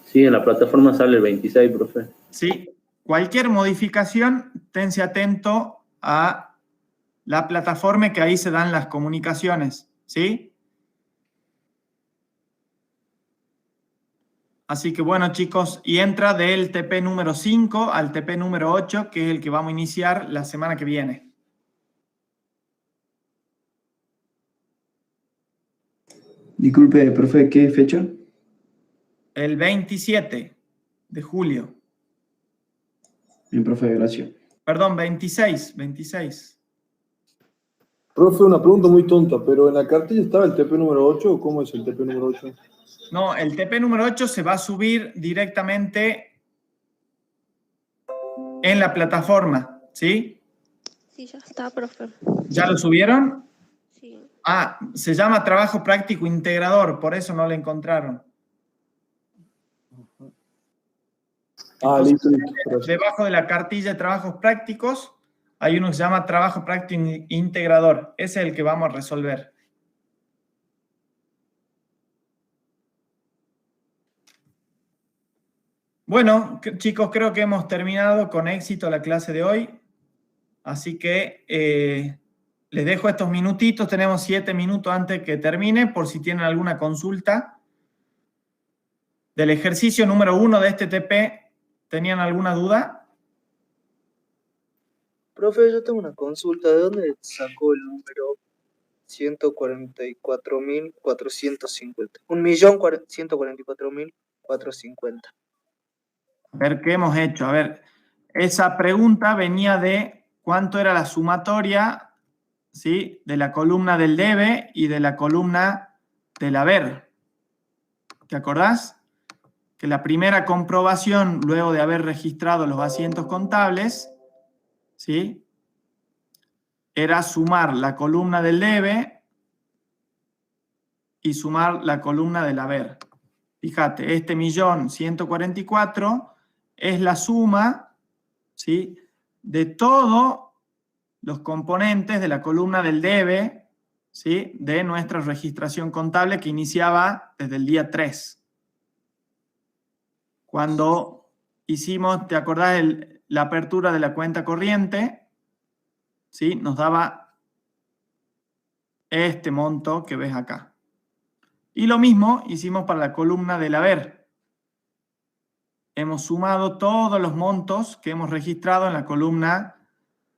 Sí, en la plataforma sale el 26, profe. Sí, cualquier modificación, tense atento a la plataforma, que ahí se dan las comunicaciones, ¿sí? Así que bueno, chicos, y entra del TP número 5 al TP número 8, que es el que vamos a iniciar la semana que viene. Disculpe, profe, ¿qué fecha? El 27 de julio. Bien, profe, gracias. Perdón, 26. Profe, una pregunta muy tonta, pero ¿en la cartilla estaba el TP número 8 o cómo es el TP número 8? No, el TP número 8 se va a subir directamente en la plataforma, ¿sí? Sí, ya está, profe. ¿Ya lo subieron? Sí. Ah, se llama trabajo práctico integrador, por eso no lo encontraron. Listo. Debajo de la cartilla de trabajos prácticos hay uno que se llama trabajo práctico integrador. Ese es el que vamos a resolver. Bueno, chicos, creo que hemos terminado con éxito la clase de hoy. Así que les dejo estos minutitos. Tenemos 7 minutos antes que termine, por si tienen alguna consulta. Del ejercicio número 1 de este TP, ¿tenían alguna duda? Profe, yo tengo una consulta. ¿De dónde sacó el número 144.450? 1.144.450. A ver, ¿qué hemos hecho? A ver, esa pregunta venía de cuánto era la sumatoria, ¿sí?, de la columna del debe y de la columna del haber. ¿Te acordás? Que la primera comprobación, luego de haber registrado los asientos contables, ¿sí?, era sumar la columna del debe y sumar la columna del haber. Fíjate, este 1.144.000 es la suma, ¿sí?, de todos los componentes de la columna del debe, ¿sí?, de nuestra registración contable que iniciaba desde el día 3. Cuando hicimos, ¿te acordás? La apertura de la cuenta corriente, ¿sí?, nos daba este monto que ves acá. Y lo mismo hicimos para la columna del haber. Hemos sumado todos los montos que hemos registrado en la columna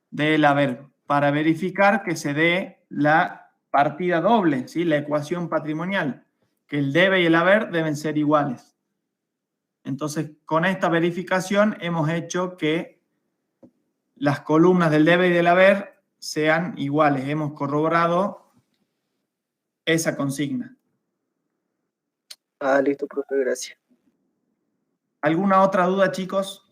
del haber para verificar que se dé la partida doble, ¿sí?, la ecuación patrimonial, que el debe y el haber deben ser iguales. Entonces, con esta verificación hemos hecho que las columnas del debe y del haber sean iguales. Hemos corroborado esa consigna. Ah, listo, profe, gracias. ¿Alguna otra duda, chicos?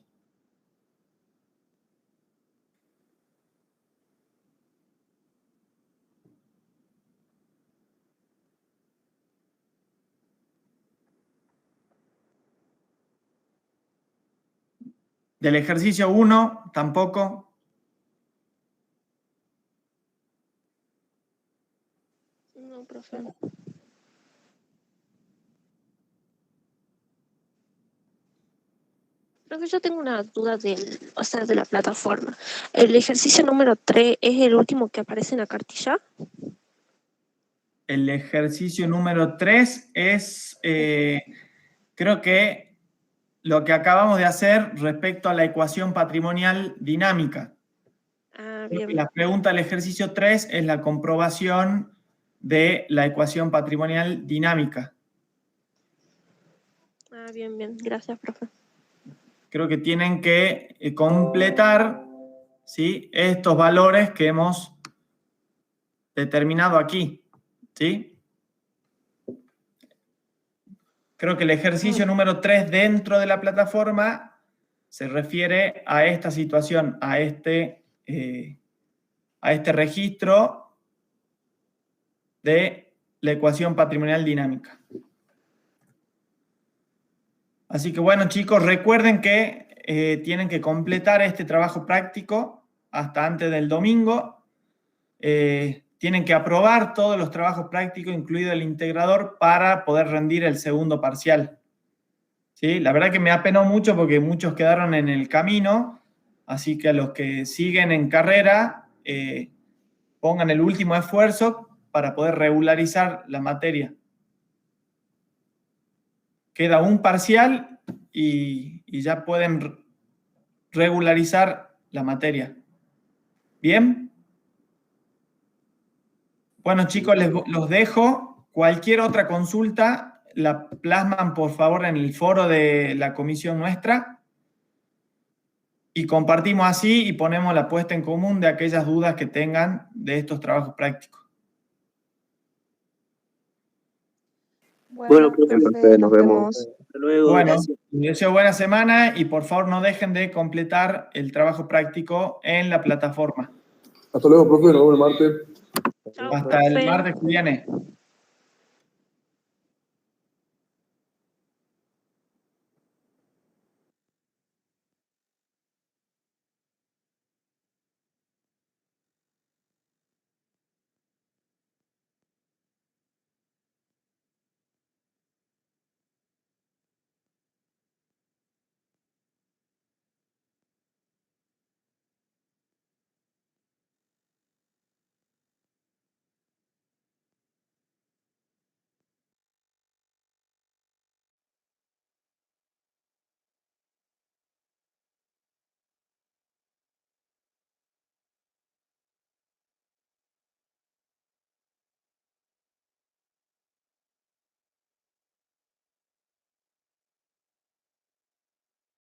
Del ejercicio 1, tampoco. No, profe. Profe, yo tengo una duda de la plataforma. ¿El ejercicio número 3 es el último que aparece en la cartilla? El ejercicio número 3 es, creo que lo que acabamos de hacer respecto a la ecuación patrimonial dinámica. Ah, Creo que bien. la pregunta del ejercicio 3 es la comprobación de la ecuación patrimonial dinámica. Ah, bien, bien. Gracias, profe. Creo que tienen que completar, ¿sí?, estos valores que hemos determinado aquí, ¿sí? Creo que el ejercicio número 3 dentro de la plataforma se refiere a esta situación, a este registro de la ecuación patrimonial dinámica. Así que bueno, chicos, recuerden que tienen que completar este trabajo práctico hasta antes del domingo. Tienen que aprobar todos los trabajos prácticos, incluido el integrador, para poder rendir el segundo parcial. ¿Sí? La verdad que me apenó mucho porque muchos quedaron en el camino, así que a los que siguen en carrera, pongan el último esfuerzo para poder regularizar la materia. Queda un parcial y ya pueden regularizar la materia. ¿Bien? Bueno, chicos, los dejo. Cualquier otra consulta la plasman, por favor, en el foro de la comisión nuestra. Y compartimos así y ponemos la puesta en común de aquellas dudas que tengan de estos trabajos prácticos. Bueno, profe, nos vemos. Hasta luego. Bueno, Gracias. les deseo buena semana y por favor no dejen de completar el trabajo práctico en la plataforma. Hasta luego, profe. Nos vemos el martes. Chao, Hasta el profe. martes que viene.